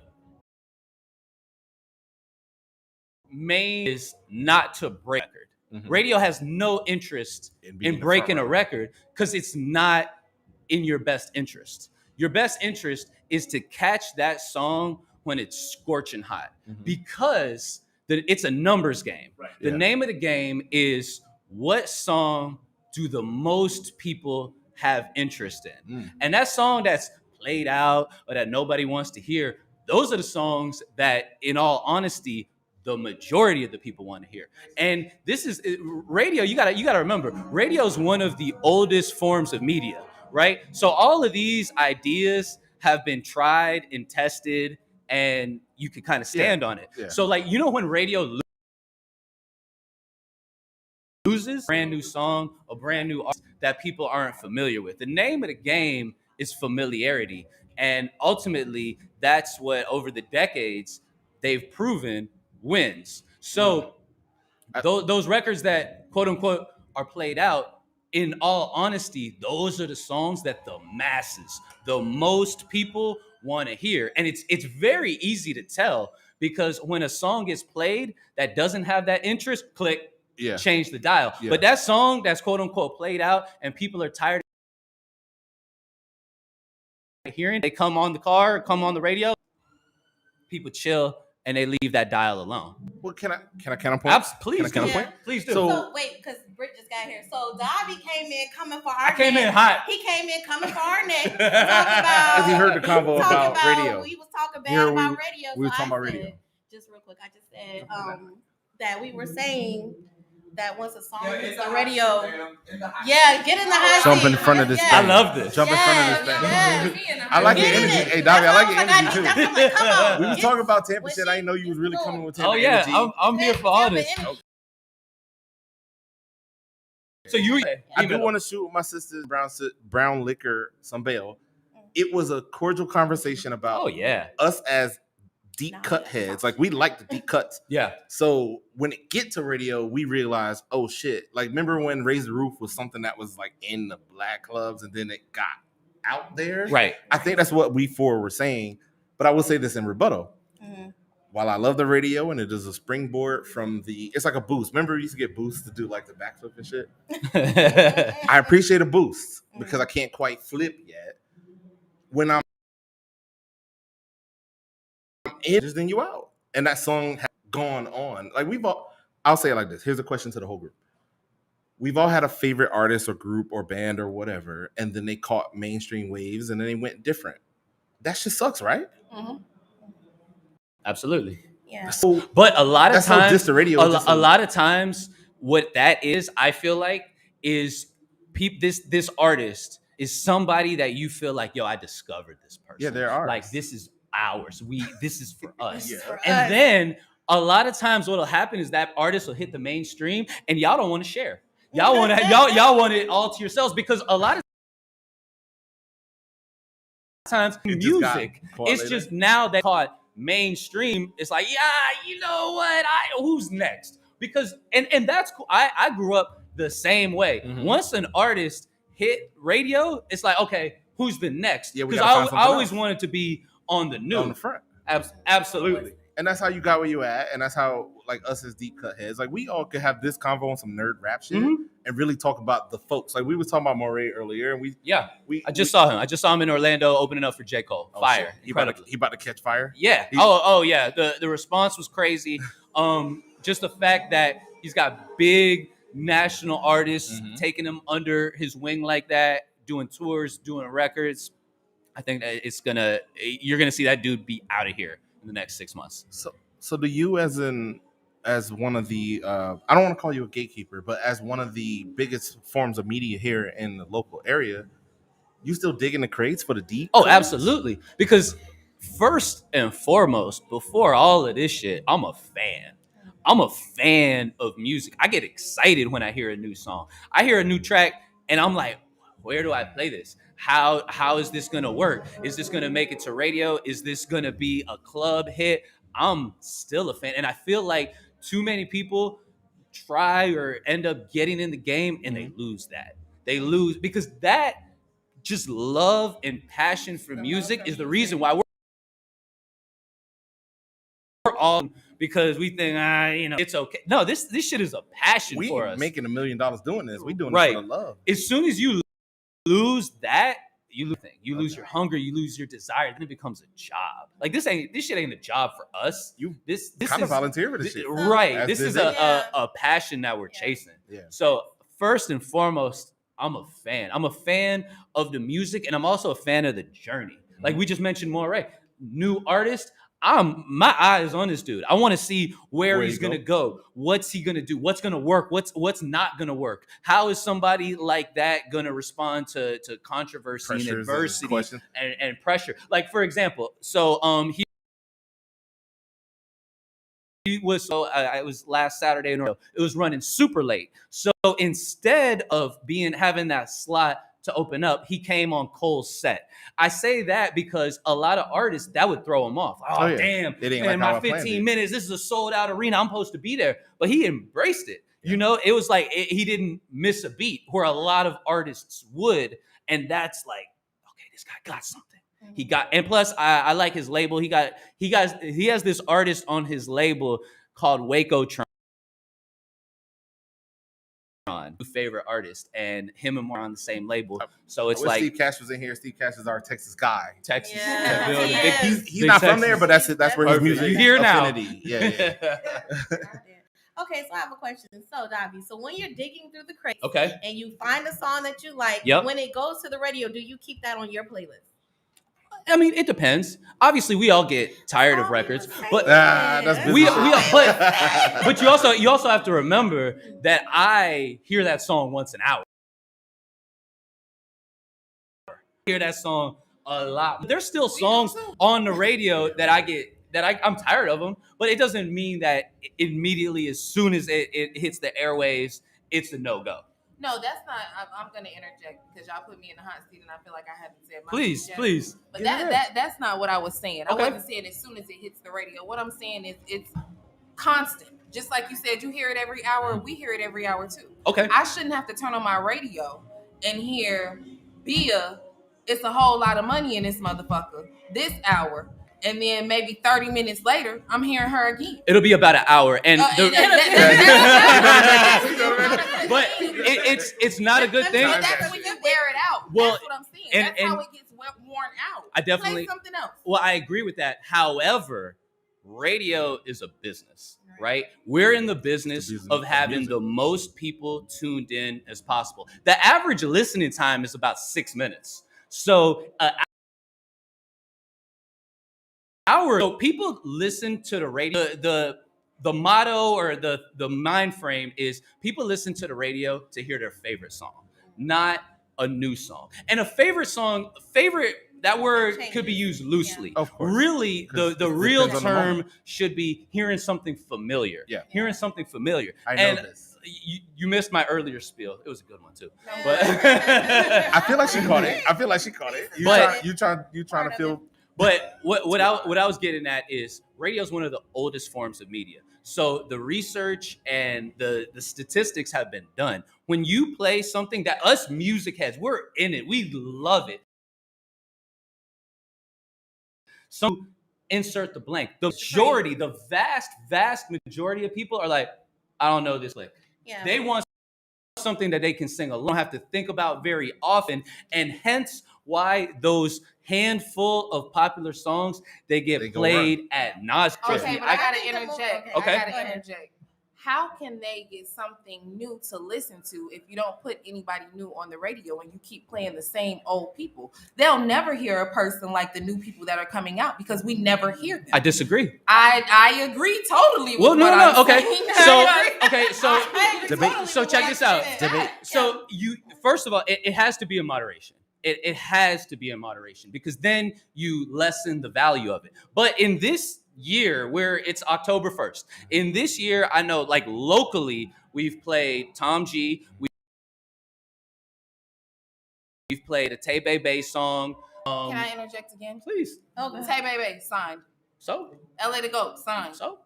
main is not to break a record. Radio has no interest in breaking a record because it's not in your best interest. Your best interest is to catch that song when it's scorching hot, because it's a numbers game. Right. The name of the game is, what song do the most people have interest in? And that song that's played out or that nobody wants to hear, those are the songs that, in all honesty, the majority of the people want to hear. And this is radio. You gotta remember, radio is one of the oldest forms of media. Right? So all of these ideas have been tried and tested, and you can kind of stand on it. Yeah. So like, when radio loses a brand new song, a brand new artist that people aren't familiar with, the name of the game is familiarity. And ultimately, that's what over the decades they've proven wins. So those records that quote unquote are played out, in all honesty, those are the songs that the masses, the most people want to hear. And it's very easy to tell, because when a song gets played that doesn't have that interest, click, change the dial. Yeah. But that song that's quote unquote played out and people are tired of hearing, they come on the car, come on the radio, people chill, and they leave that dial alone. Well, can I point? Please, point? Please do. So wait, because Britt just got here. So Dobby came in coming for our neck. I came in hot. He came in coming for our neck. Talking about, because he heard the convo about radio. He was talking bad about radio. We were talking about radio. Just real quick, I just said that we were saying that once a song hits the radio, get in the high seat. Jump in front of this thing. I love this. Jump in front of this thing. I like your energy. Hey, Davey, I like your energy too. Come on. We was talking about Tampa shit. I didn't know you was really coming with Tampa energy. I'm here for all this. So I do want to shoot with my sister's brown liquor some bail. It was a cordial conversation about us as deep cut heads. Like, we like the deep cuts. Yeah. So when it get to radio, we realize, oh shit. Like, remember when Raise the Roof was something that was like in the black clubs and then it got out there? Right. I think that's what we four were saying. But I will say this in rebuttal. while I love the radio and it is a springboard from it's like a boost. Remember, we used to get boosts to do like the backflip and shit? I appreciate a boost because I can't quite flip yet. When I'm in, just then you out. And that song has gone on. Like I'll say it like this. Here's a question to the whole group. We've all had a favorite artist or group or band or whatever, and then they caught mainstream waves and then they went different. That shit sucks, right? Mm-hmm. Absolutely. Yeah. So, but a lot of times, just the radio. A lot of times, what that is, I feel like, is this artist is somebody that you feel like, yo, I discovered this person. Yeah, there are. Like, this is ours. This is for us. Yeah. And then a lot of times, what'll happen is that artist will hit the mainstream, and y'all don't want to share. Y'all want it all to yourselves, because a lot of times music, it's just now that caught mainstream. It's like, yeah, you know what? Who's next? Because and that's cool. I grew up the same way. Mm-hmm. Once an artist hit radio, it's like, okay, who's the next? Because I always wanted to be on the new, on the front. Absolutely. And that's how you got where you at, and that's how, like, us as deep cut heads, like, we all could have this convo on some nerd rap shit and really talk about the folks. Like, we were talking about Moray earlier, and I just saw him. I just saw him in Orlando opening up for J. Cole. Fire. He about to catch fire? Yeah. Oh yeah. The response was crazy. Just the fact that he's got big national artists taking him under his wing like that, doing tours, doing records. I think that you're gonna see that dude be out of here in the next 6 months. So do you, as one of the I don't want to call you a gatekeeper, but as one of the biggest forms of media here in the local area, you still digging the crates for the deep? Oh, absolutely. Because first and foremost, before all of this shit, I'm a fan. I'm a fan of music. I get excited when I hear a new song. I hear a new track and I'm like, where do I play this? How is this gonna work? Is this gonna make it to radio? Is this gonna be a club hit? I'm still a fan. And I feel like too many people try or end up getting in the game and they lose that. They lose because that just love and passion for music is the reason why we're all, because we think, it's okay. No, this shit is a passion for us. We making $1 million doing this. We doing right. This for the love. As soon as you lose that, you lose your hunger, you lose your desire, then it becomes a job. Like this shit ain't a job for us. This kind of volunteer for this shit. Right. This is a passion that we're chasing. Yeah. So first and foremost, I'm a fan. I'm a fan of the music, and I'm also a fan of the journey. Like we just mentioned Moray, new artist. My eyes on this dude. I want to see where he's gonna go. What's he gonna do? What's gonna work? What's not gonna work? How is somebody like that gonna respond to controversy and adversity and pressure? Like, for example, so he was it was last Saturday in a row. It was running super late. So instead of having that slot to open up, he came on Cole's set. I say that because a lot of artists, that would throw him off. Damn, it ain't man, like my 15 minutes, this is a sold out arena, I'm supposed to be there. But he embraced it. Yeah. You know, it was like he didn't miss a beat where a lot of artists would. And that's like, okay, this guy got something. He got, and plus I like his label. He has this artist on his label called Waco favorite artist, and him and more on the same label. So it's like Steve Cash was in here. Steve Cash is our Texas guy. Texas. Yeah. He's not from there, but that's where his music you hear now. Affinity. Yeah. Okay, so I have a question. So, Davi, so when you're digging through the crates, and you find a song that you like, when it goes to the radio, do you keep that on your playlist? I mean, it depends. Obviously, we all get tired of records, but that's but you also have to remember that I hear that song once an hour. I hear that song a lot. There's still songs on the radio that I'm tired of them, but it doesn't mean that immediately as soon as it hits the airwaves, it's a no-go. No, that's not. I'm going to interject because y'all put me in the hot seat and I feel like I haven't said my Please. But that's not what I was saying. I wasn't saying as soon as it hits the radio. What I'm saying is it's constant. Just like you said, you hear it every hour. We hear it every hour too. Okay. I shouldn't have to turn on my radio and hear Bia, it's a whole lot of money in this motherfucker this hour. and then maybe 30 minutes later, I'm hearing her again. It'll be about an hour, and But it's not a good thing. But that's when you wear it out. Well, that's what I'm saying. That's how it gets worn out. I definitely play something else. Well, I agree with that. However, radio is a business, right? We're in the business of having the most people tuned in as possible. The average listening time is about 6 minutes. So so people listen to the radio. The motto or the mind frame is people listen to the radio to hear their favorite song, not a new song. And a favorite song, that word could be used loosely. Of course. Really, the real term should be hearing something familiar. Yeah. Hearing something familiar. I know this. You missed my earlier spiel. It was a good one too. But I feel like she caught it. You trying to feel. But what I was getting at is radio is one of the oldest forms of media. So the research and the statistics have been done. When you play something that us music heads, we're in it. We love it. So insert the blank. The majority, the vast majority of people are like, I don't know this lick. Yeah. They want something that they can sing alone, don't have to think about very often, and hence why those handful of popular songs they get played at nauseam. Okay, but I gotta interject. Okay. I gotta interject. How can they get something new to listen to if you don't put anybody new on the radio and you keep playing the same old people? They'll never hear a person like the new people that are coming out because we never hear them. I disagree. I agree totally with no. Okay. Saying. So check this out. So you first of all, it has to be in moderation. It has to be in moderation because then you lessen the value of it. But in this year where it's October 1st, in this year, I know like locally, we've played Tom G. We've played a Tay Bay song. Can I interject again? Please. Okay. Tay Bay signed. So? LA to go signed. So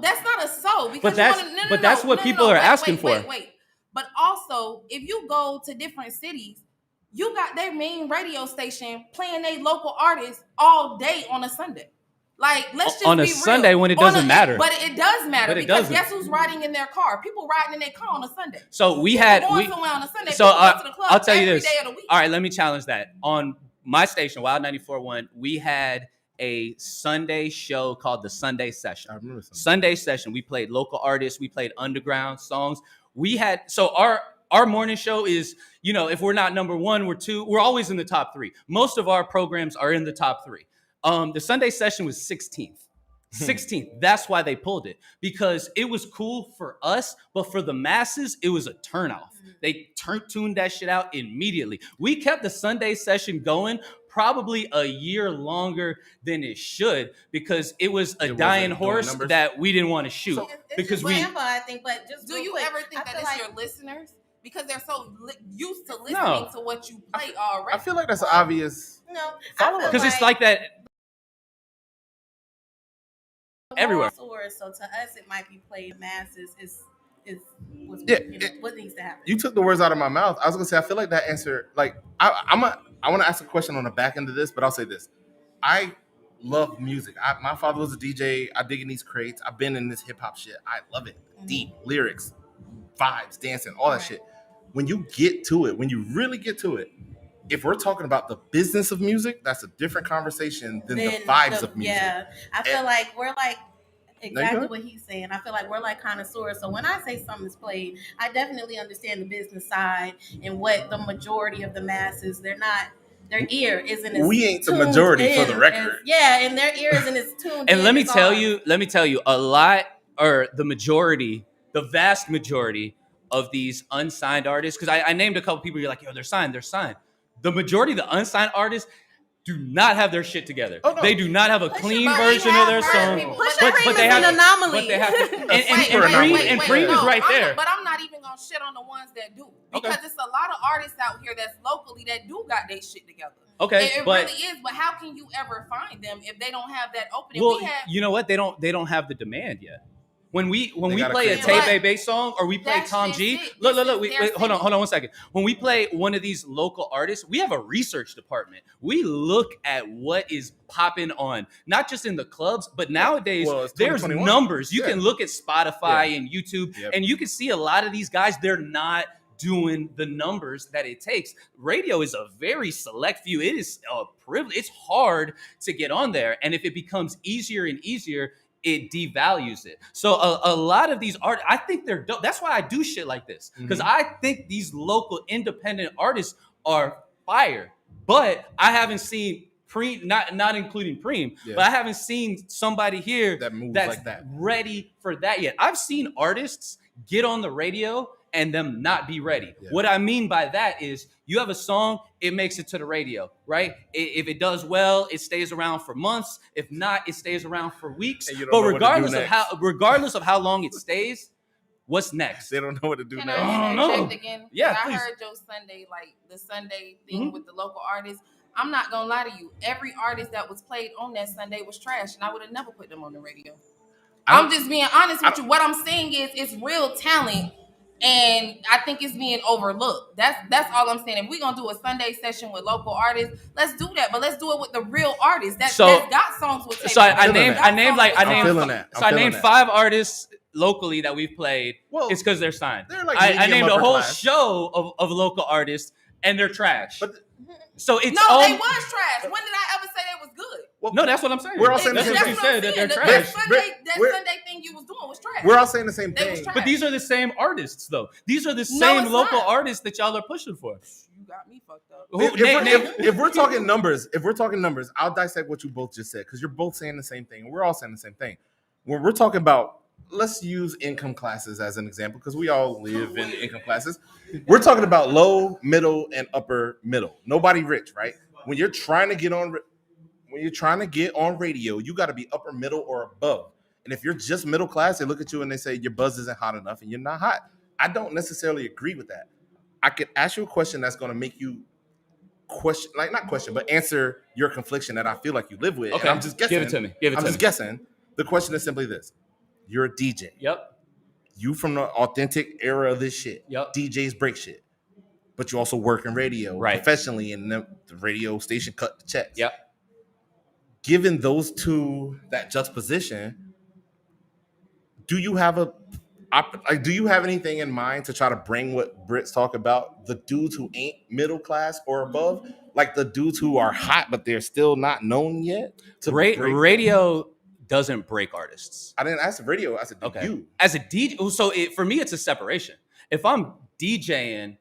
that's not a so because that's what people are asking for. Wait. But also, if you go to different cities, you got their main radio station playing their local artists all day on a Sunday. Like, let's just on a be real. Sunday when it doesn't matter. But it does matter because guess who's riding in their car? People riding in their car on a Sunday. So going somewhere on a Sunday. So go to the club I'll tell you this. Day of the week. All right, let me challenge that. On my station, Wild 94.1, we had a Sunday show called the Sunday Session. I remember Sunday Session. We played local artists. We played underground songs. We had our morning show is, if we're not number one, we're two. We're always in the top three. Most of our programs are in the top three. The Sunday Session was 16th. 16th. That's why they pulled it, because it was cool for us, but for the masses, it was a turnoff. They tuned that shit out immediately. We kept the Sunday Session going probably a year longer than it should because it was a dying horse that we didn't want to shoot. So, because I think, but just do you ever think that it's your listeners? Because they're so used to listening to what you play already. I feel like that's obvious. No, because it's like that everywhere. So to us, it might be played masses. What needs to happen. You took the words out of my mouth. I was gonna say I feel like that answer. Like I want to ask a question on the back end of this, but I'll say this: I love music. My father was a DJ. I dig in these crates. I've been in this hip hop shit. I love it. Deep lyrics, vibes, dancing, all that shit. When you get to it, when you really get to it, if we're talking about the business of music, that's a different conversation than the vibes of music. Yeah, I feel like we're like exactly what he's saying. I feel like we're like connoisseurs. So when I say something's played, I definitely understand the business side and what the majority of the masses, their ear isn't as we ain't the majority for the record. And their ear isn't as tuned. And let me tell you, a lot, or the vast majority of these unsigned artists, because I named a couple people, you're like, yo, they're signed. The majority of the unsigned artists do not have their shit together. Oh, no. They do not have a clean version of their song. But they have an anomaly. But they have and Preme is right there. But I'm not even gonna shit on the ones that do, because it's a lot of artists out here that's locally that do got their shit together. Okay, it really is. But how can you ever find them if they don't have that opening? Well, you know what? They don't have the demand yet. When we gotta play a create Tay something. Bebe song or we play That's Tom just G, it. look, This is wait, their hold on singing. 1 second. When we play one of these local artists, we have a research department. We look at what is popping on, not just in the clubs, but nowadays Well, it's there's 2021. numbers. You Yeah. can look at Spotify and YouTube, Yep. and you can see a lot of these guys, they're not doing the numbers that it takes. Radio is a very select few. It is a privilege. It's hard to get on there. And if it becomes easier and easier, it devalues it. So a lot of these art, I think they're dope. That's why I do shit like this, because I think these local independent artists are fire. But I haven't seen Preme, not including Preme, but I haven't seen somebody here That moves that's like that. ready for that yet. I've seen artists get on the radio and them not be ready. Yeah. What I mean by that is you have a song, it makes it to the radio, right? If it does well, it stays around for months. If not, it stays around for weeks. And you don't But know what to do regardless of how long it stays, what's next? They don't know what to do Can now. I no. interject again? Yeah, I please. heard Joe Sunday, like the Sunday thing with the local artists. I'm not gonna lie to you. Every artist that was played on that Sunday was trash, and I would have never put them on the radio. I'm just being honest with you. What I'm saying is, it's real talent, and I think it's being overlooked. That's all I'm saying. If we're gonna do a Sunday session with local artists, let's do that. But let's do it with the real artists that's got songs with. So I named 5 5 artists locally that we've played. Well, it's because they're signed. they're like I named a upper whole class. show of local artists, and they're trash. But so it's No, all, they was trash. When did I ever say they was good? well, no, that's what I'm saying. We're all saying the that's same what thing. you said, that they're That trash. Sunday thing you was doing was trash. we're all saying the same They was thing. trash. But these are the same artists, though. These are the No, same it's local not. artists that y'all are pushing for. You got me fucked up. If we're talking numbers, I'll dissect what you both just said, because you're both saying the same thing, and we're all saying the same thing. When we're talking about, let's use income classes as an example, because we all live in income classes. We're talking about low, middle, and upper middle. Nobody rich, right? When you're trying to get on radio, you got to be upper middle or above. And if you're just middle class, they look at you and they say your buzz isn't hot enough and you're not hot. I don't necessarily agree with that. I could ask you a question that's going to make you answer your confliction that I feel like you live with. Okay, And I'm just guessing. Give it to me. I'm just guessing. The question is simply this: you're a DJ. Yep. You from the authentic era of this shit. Yep. DJs break shit. But you also work in radio professionally, and the radio station cut the checks. Yep. Given those two, that juxtaposition, do you have anything in mind to try to bring what Brits talk about, the dudes who ain't middle class or above, like the dudes who are hot but they're still not known yet? Radio doesn't break artists. I didn't ask the radio. I said you. As a DJ, so for me, it's a separation. If I'm DJing,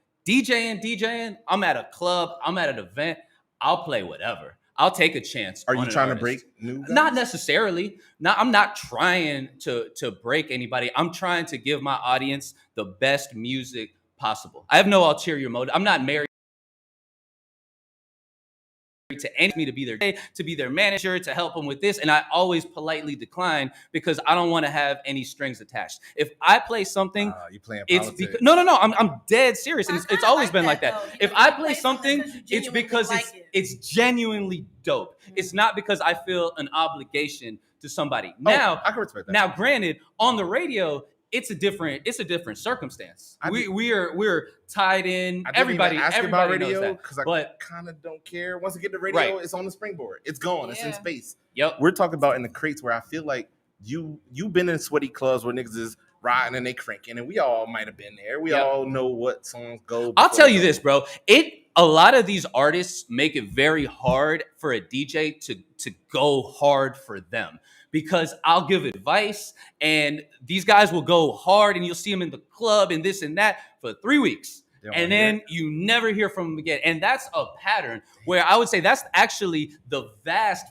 I'm at a club, I'm at an event, I'll play whatever. I'll take a chance. Are you trying to break new guys? Not necessarily. I'm not trying to break anybody. I'm trying to give my audience the best music possible. I have no ulterior motive. I'm not married to me to be their manager, to help them with this, and I always politely decline because I don't want to have any strings attached. If I play something, you playing it's politics. because no, I'm dead serious, and it's always been like that. If I play something, it's genuinely because like it's genuinely dope. It's not because I feel an obligation to somebody. Now, I can respect that. Now, granted, on the radio, it's a different circumstance. We're tied in. Everybody ask everybody about knows radio that. because I But kind of don't care. Once I get the radio, Right. it's on the springboard. It's gone. It's in Yeah. space. Yep. We're talking about in the crates where I feel like you've been in sweaty clubs where niggas is riding and they cranking, and we all might have been there. We Yep. all know what songs go. I'll before tell they you go. this, bro. A lot of these artists make it very hard for a DJ to go hard for them, because I'll give advice and these guys will go hard and you'll see them in the club and this and that for 3 weeks. They don't And wanna hear then you never hear from them again. And that's a pattern where I would say that's actually the vast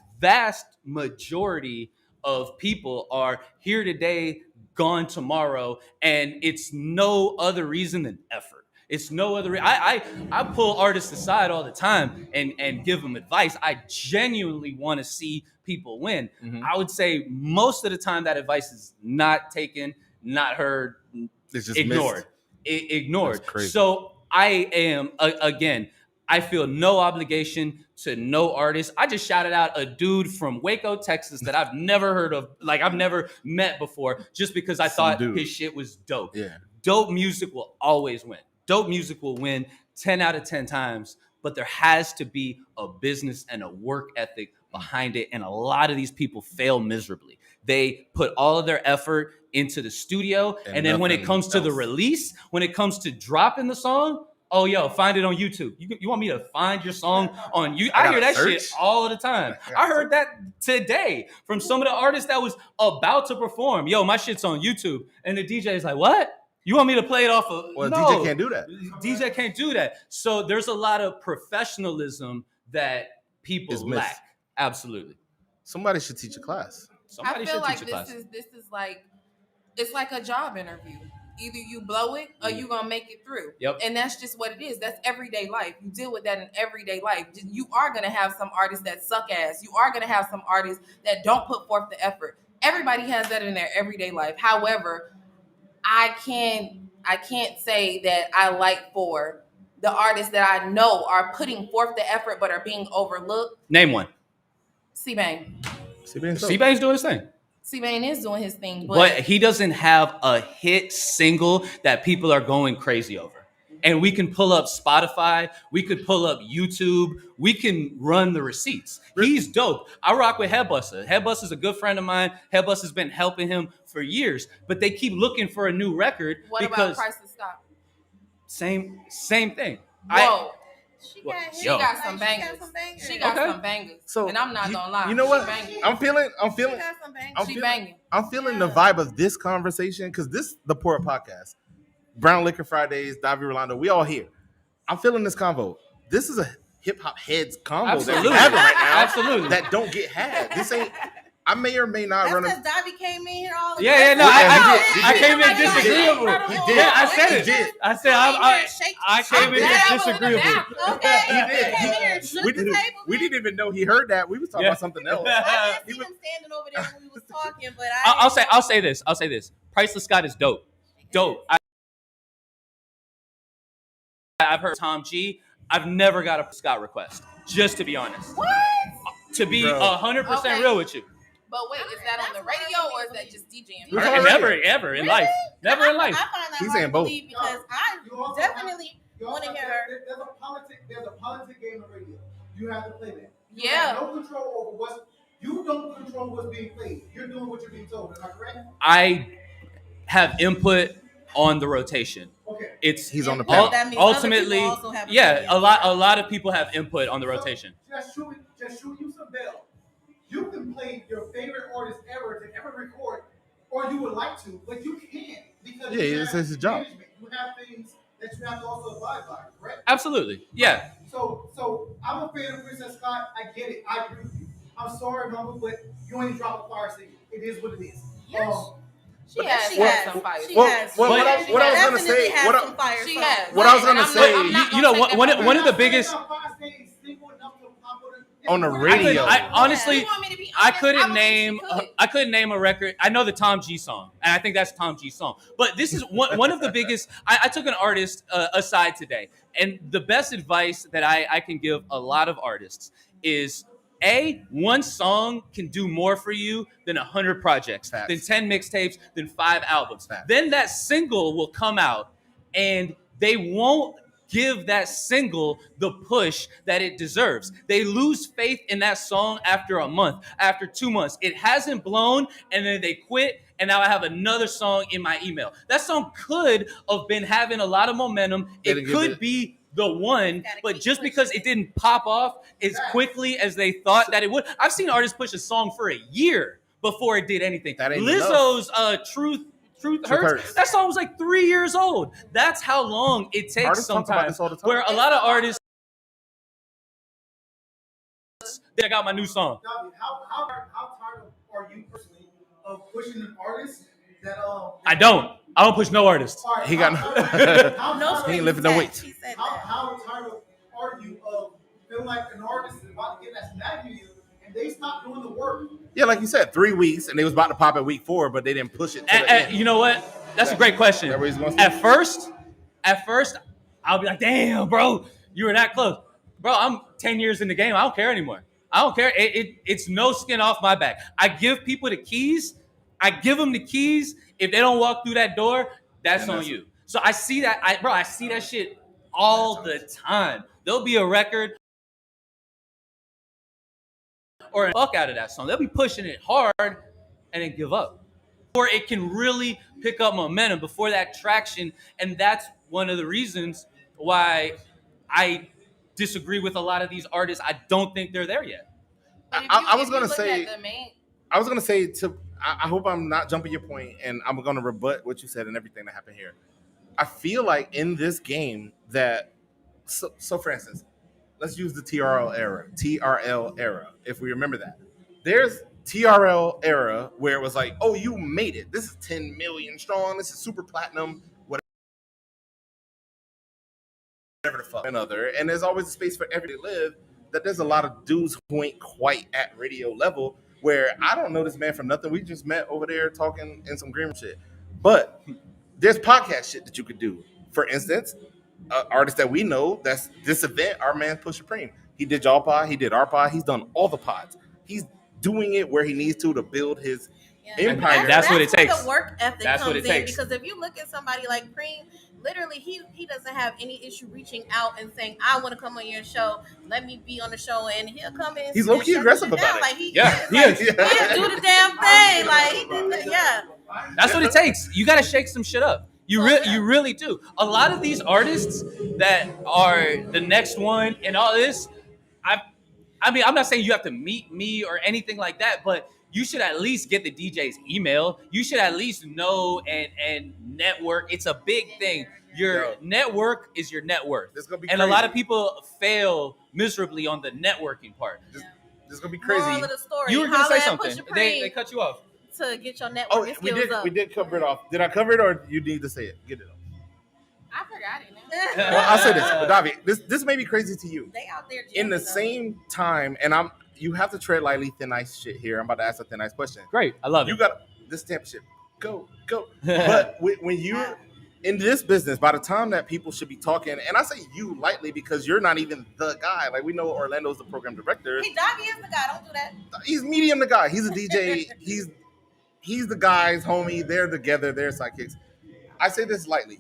majority of people are here today, gone tomorrow. And it's no other reason than effort. It's no other. I pull artists aside all the time and give them advice. I genuinely want to see people win. Mhm. I would say most of the time that advice is not taken, not heard, It's just ignored. missed. Ignored. That's crazy. So I am again. I feel no obligation to no artist. I just shouted out a dude from Waco, Texas that I've never heard of, like I've never met before, just because I thought his shit was dope. Yeah. Dope music will always win. Dope music will win 10 out of 10 times, but there has to be a business and a work ethic behind it. And a lot of these people fail miserably. They put all of their effort into the studio. And then when it comes to the release, when it comes to dropping the song, oh, yo, find it on YouTube. You want me to find your song on YouTube? I hear that shit all the time. I heard that today from some of the artists that was about to perform. Yo, my shit's on YouTube. And the DJ is like, what? You want me to play it off of? Well, no, DJ can't do that. DJ can't do that. So there's a lot of professionalism that people lack. Absolutely. Somebody should teach a class. I feel like this is like, it's like a job interview. Either you blow it or you gonna make it through. Yep. And that's just what it is. That's everyday life. You deal with that in everyday life. You are gonna have some artists that suck ass. You are gonna have some artists that don't put forth the effort. Everybody has that in their everyday life. However, I can't say that I like for the artists that I know are putting forth the effort but are being overlooked. Name one. C-Bang. C-Bang's doing his thing. C-Bang is doing his thing, but he doesn't have a hit single that people are going crazy over. And we can pull up Spotify, we could pull up YouTube, we can run the receipts. He's dope. I rock with Headbuster. Headbuster's a good friend of mine. Headbuster's been helping him for years, but they keep looking for a new record. What about Priceless Scott? Same thing. Whoa. She got some bangers. She got some bangers. So, and I'm not gonna lie. You know what? I'm feeling the vibe of this conversation, because this the Port Podcast. Brown Liquor Fridays, Davi Rolando, we all here. I'm feeling this convo. This is a hip hop heads convo that we're having right now. Absolutely. That don't get had. This ain't. I may or may not run. That's because Davi came in here all the time. No, I came in disagreeable. He did. Yeah, I said it. I said I came in disagreeable. Okay. He did. We didn't even know he heard that. We was talking about something else. I didn't see him standing over there when we was talking, but I'll say this. Priceless Scott is dope. Dope. I've heard Tom G. I've never got a Scott request, just to be honest. What? To be 100% real with you. But wait, is that on the radio or is that just DJing? Ever in life. Never in life. I find that He's hard saying to both. believe because I definitely want to hear her. There's a politic game of radio. You have to play that. You have no control over you don't control what's being played. You're doing what you're being told. Am I correct? I have input on the rotation. Okay. He's on the panel. Ultimately, a lot of people have input on the rotation. Just shoot you some bell. You can play your favorite artist ever to ever record, or you would like to, but you can't because it's his job. You have things that you have to also abide by, correct? Absolutely, yeah. So I'm a fan of Princess Scott. I get it. I agree with you. I'm sorry, Mama, but you ain't drop a fire signal. It is what it is. Yes. She has some fire. What I was gonna say, what I was gonna say, you know, one of the biggest. On the radio, I honestly, I couldn't name a record. I know the Tom G song, and I think that's Tom G's song. But this is one of the biggest. I took an artist aside today, and the best advice that I can give a lot of artists is: one song can do more for you than 100 projects, than 10 mixtapes, than 5 albums. Then that single will come out, and they won't give that single the push that it deserves. They lose faith in that song after a month, after 2 months. It hasn't blown, and then they quit, and now I have another song in my email. That song could have been having a lot of momentum. It could be the one, but just because it didn't pop off as quickly as they thought that it would. I've seen artists push a song for a year before it did anything. Lizzo's Truth Hurts. That song was like 3 years old. That's how long it takes sometimes. Where a lot of artists, I got my new song. How tired are you personally of pushing an artist that I don't push no artist. Right, he got he ain't lifting no weights. How tired are you of feeling like an artist is about to get that snag you and they stop doing the work? Yeah, like you said, 3 weeks, and they was about to pop at week 4, but they didn't push it. You know what? That's a great question. At first, I'll be like, damn, bro, you were that close. bro, I'm 10 years in the game. I don't care anymore. I don't care. It's no skin off my back. I give people the keys. I give them the keys. If they don't walk through that door, that's on you. So I see that. I see that shit all the time. There'll be a record or a fuck out of that song. They'll be pushing it hard and then give up. Or it can really pick up momentum before that traction. And that's one of the reasons why I disagree with a lot of these artists. I don't think they're there yet. I was gonna say I hope I'm not jumping your point, and I'm gonna rebut what you said and everything that happened here. I feel like in this game that so for instance, let's use the TRL era, if we remember that. There's TRL era where it was like, oh, you made it. This is 10 million strong. This is super platinum. Whatever the fuck another. And there's always a space for everybody to live. That there's a lot of dudes who ain't quite at radio level where I don't know this man from nothing. We just met over there talking in some green shit. But there's podcast shit that you could do. For instance, artist that we know that's this event, our man Pusha Preme. He did y'all pod, he did our pod, he's done all the pods. He's doing it where he needs to build his empire. That's what it takes. The work ethic That's comes what it in takes. because if you look at somebody like Preme, literally he doesn't have any issue reaching out and saying, I want to come on your show, let me be on the show, and he'll come in. He's low-key aggressive about it. Like he He is. is. He'll do the damn thing. Like he did that, yeah. That's what it takes. You got to shake some shit up. You really do. A lot of these artists that are the next one and all this, I mean, I'm not saying you have to meet me or anything like that, but you should at least get the DJ's email. You should at least know and network. It's a big thing. Your network is your net worth. And a lot of people fail miserably on the networking part. This is gonna be crazy. Moral of the story, You were gonna say something. Pusha Preme They cut you off. to get your network. We did cover it off. Did I cover it or you need to say it? Get it off. I forgot it now. Well, I'll say this, but Davi, this may be crazy to you. They out there In the same time, and you have to tread lightly, thin ice shit here. I'm about to ask a thin ice question. Great, I love it. You got this championship. Go. But when you're in this business, by the time that people should be talking, and I say you lightly because you're not even the guy. Like we know Orlando's the program director. Hey, Davi is the guy. Don't do that. He's medium the guy. He's a DJ. he's the guy's homie. They're together. They're sidekicks. I say this lightly.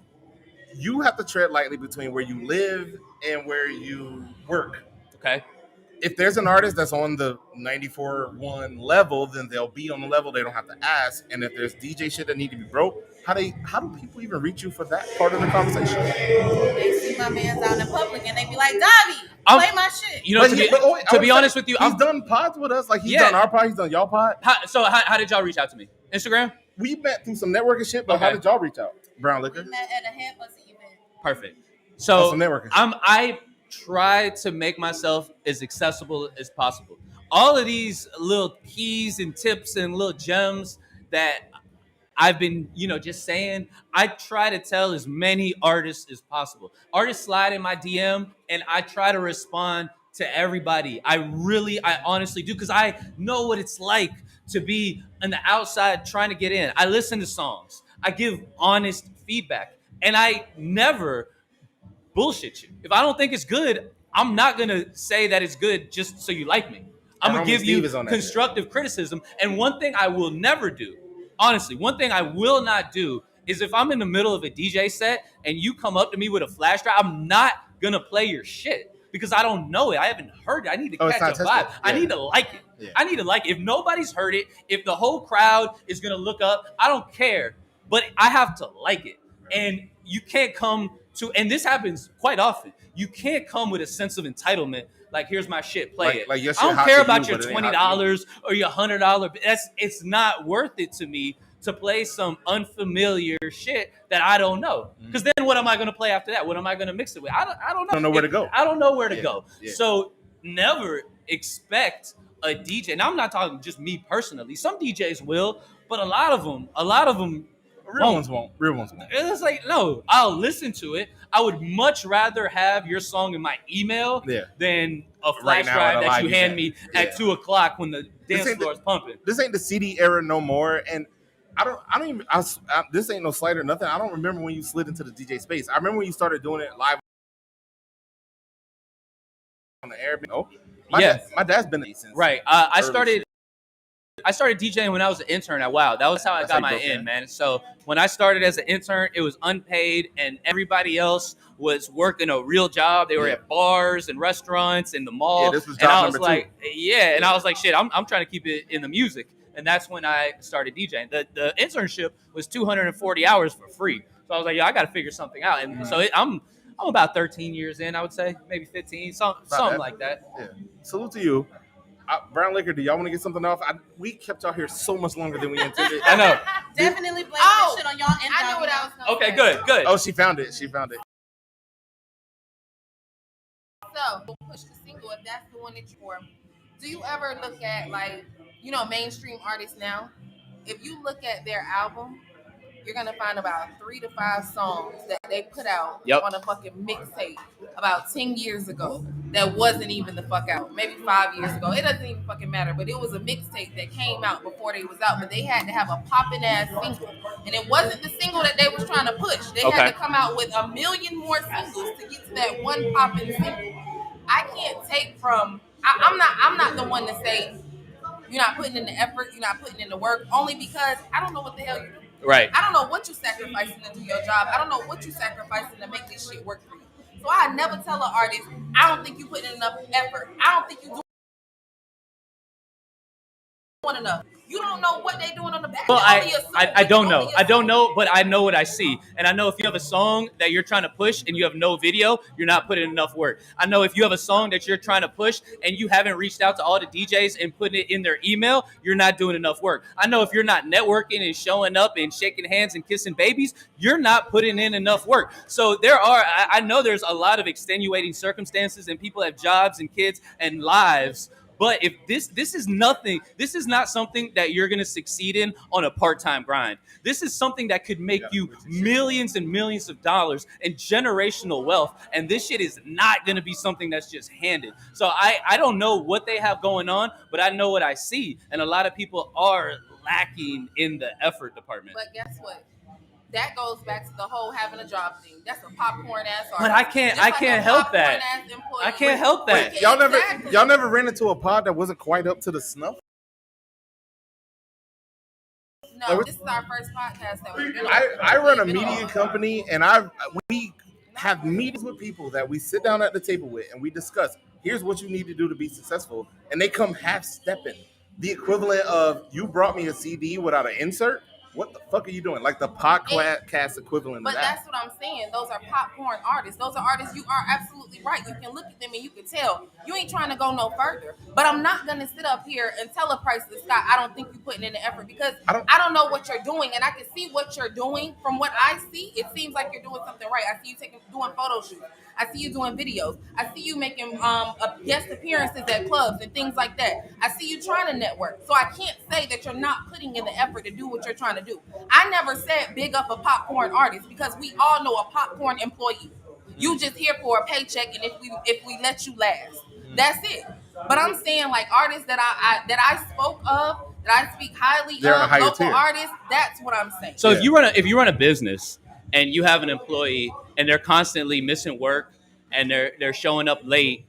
You have to tread lightly between where you live and where you work. Okay. If there's an artist that's on the 94.1 level, then they'll be on the level. They don't have to ask. And if there's DJ shit that need to be broke, how do people even reach you for that part of the conversation? They see my man's out in public and they be like, Davi, play my shit. You know, to be honest with you, he's done pods with us. Like he's done our pod, he's done y'all pod. How did y'all reach out to me? Instagram? We met through some networking shit, but how did y'all reach out? Brown Liquor? We met at a head bussy event. Perfect. So some networking. I try to make myself as accessible as possible. All of these little keys and tips and little gems that I've been, just saying, I try to tell as many artists as possible. Artists slide in my DM and I try to respond to everybody. I honestly do, because I know what it's like to be on the outside trying to get in. I listen to songs. I give honest feedback, and I never bullshit you. If I don't think it's good, I'm not going to say that it's good just so you like me. I'm going to give you constructive criticism. And one thing I will never do, honestly, one thing I will not do is if I'm in the middle of a DJ set and you come up to me with a flash drive, I'm not going to play your shit because I don't know it. I haven't heard it. I need to catch a vibe. Yeah. I need to like it. Yeah. I need to like it. If nobody's heard it, if the whole crowd is going to look up, I don't care. But I have to like it. And you can't come to, and this happens quite often, you can't come with a sense of entitlement. Like, here's my shit, play it. Like your shit I don't care about your $20 or your $100. It's not worth it to me to play some unfamiliar shit that I don't know. Because then what am I going to play after that? What am I going to mix it with? I don't know. I don't know where to go. I don't know where to go. Yeah. So never expect a DJ. And I'm not talking just me personally. Some DJs will, but a lot of them Real ones won't. It's like, no, I'll listen to it. I would much rather have your song in my email than a flash drive that you hand me at 2:00 when the dance floor is pumping. This ain't the CD era no more. And this ain't no slight or nothing. I don't remember when you slid into the DJ space. I remember when you started doing it live on the air. Oh, Yeah. my dad's been since Right. I started DJing when I was an intern at Wow. That was how I got my in, man. So when I started as an intern, it was unpaid, and everybody else was working a real job. They were at bars and restaurants and the mall. Yeah, this was and I job was number like, yeah, and I was like, shit, I'm trying to keep it in the music, and that's when I started DJing. The internship was 240 hours for free, so I was like, yeah, I got to figure something out, and so I'm about 13 years in, I would say, maybe 15, something like that. Yeah. Salute to you. Brown Liquor, do y'all want to get something off? We kept y'all here so much longer than we intended. I know. Definitely blame that shit on y'all. I knew what I was going to Okay, say. good. Oh, she found it. So, we'll push the single if that's the one that you're for. Do you ever look at, like, mainstream artists now? If you look at their album, you're going to find about 3 to 5 songs that they put out on a fucking mixtape about 10 years ago that wasn't even the fuck out. Maybe 5 years ago. It doesn't even fucking matter. But it was a mixtape that came out before they was out. But they had to have a poppin' ass single. And it wasn't the single that they was trying to push. They had to come out with a million more singles to get to that one poppin' single. I can't take from... I'm not the one to say you're not putting in the effort, you're not putting in the work, only because I don't know what the hell you're doing. Right. I don't know what you're sacrificing to do your job. I don't know what you're sacrificing to make this shit work for you. So I never tell an artist, I don't think you put in enough effort. I don't think you doing enough. You don't know what they're doing on the back. Well, I don't know. I don't know, but I know what I see. And I know if you have a song that you're trying to push and you have no video, you're not putting enough work. I know if you have a song that you're trying to push and you haven't reached out to all the DJs and putting it in their email, you're not doing enough work. I know if you're not networking and showing up and shaking hands and kissing babies, you're not putting in enough work. So I know there's a lot of extenuating circumstances and people have jobs and kids and lives. But if this is nothing, this is not something that you're going to succeed in on a part-time grind. This is something that could make you millions and millions of dollars and generational wealth. And this shit is not going to be something that's just handed. So I don't know what they have going on, but I know what I see. And a lot of people are lacking in the effort department. But guess what? That goes back to the whole having a job thing. That's a popcorn ass artist. But I can't help that. I can't help that. Wait, y'all never ran into a pod that wasn't quite up to the snuff? No, this is our first podcast that we've been on. I run a media company, and we have meetings with people that we sit down at the table with, and we discuss, here's what you need to do to be successful. And they come half-stepping. The equivalent of, you brought me a CD without an insert? What the fuck are you doing? Like the podcast equivalent of that. But that's what I'm saying. Those are popcorn artists. Those are artists. You are absolutely right. You can look at them and you can tell you ain't trying to go no further. But I'm not going to sit up here and tell a priceless guy I don't think you're putting in the effort because I don't know what you're doing. And I can see what you're doing. From what I see, it seems like you're doing something right. I see you doing photo shoots. I see you doing videos. I see you making guest appearances at clubs and things like that. I see you trying to network. So I can't say that you're not putting in the effort to do what you're trying to do. I never said big up a popcorn artist because we all know a popcorn employee. You just here for a paycheck, and if we let you last, that's it. But I'm saying like artists that I spoke of, that I speak highly of, local artists. That's what I'm saying. So if you run a business and you have an employee and they're constantly missing work and they're showing up late,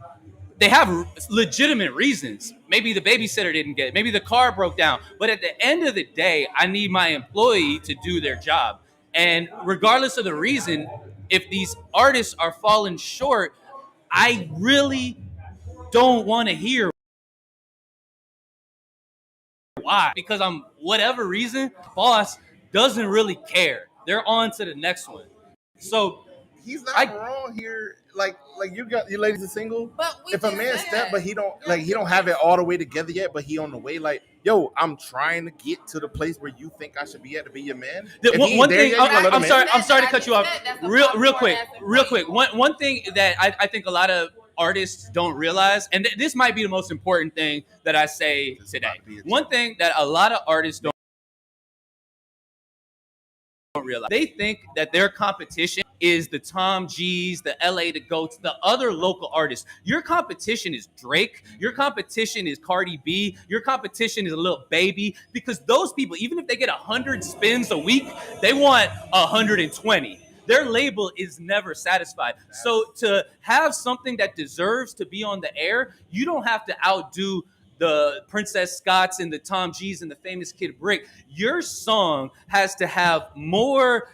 they have legitimate reasons. Maybe the babysitter didn't get it. Maybe the car broke down. But at the end of the day, I need my employee to do their job. And regardless of the reason, if these artists are falling short, I really don't want to hear why. Because whatever reason, boss doesn't really care. They're on to the next one. So he's not wrong here. Like you got your ladies are single. But if a man step, but he don't have it all the way together yet, but he on the way. Like, yo, I'm trying to get to the place where you think I should be at to be your man. One thing, I'm sorry to cut you off. Real quick. One thing that I think a lot of artists don't realize, and this might be the most important thing that I say today. One thing that a lot of artists don't realize, they think that their competition is the Tom G's, the LA the Goats, the other local artists. Your competition is Drake. Your competition is Cardi B. Your competition is a Lil Baby, because those people, even if they get 100 spins a week, they want 120. Their label is never satisfied. So to have something that deserves to be on the air, you don't have to outdo the Princess Scotts and the Tom G's and the Famous Kid Brick. Your song has to have more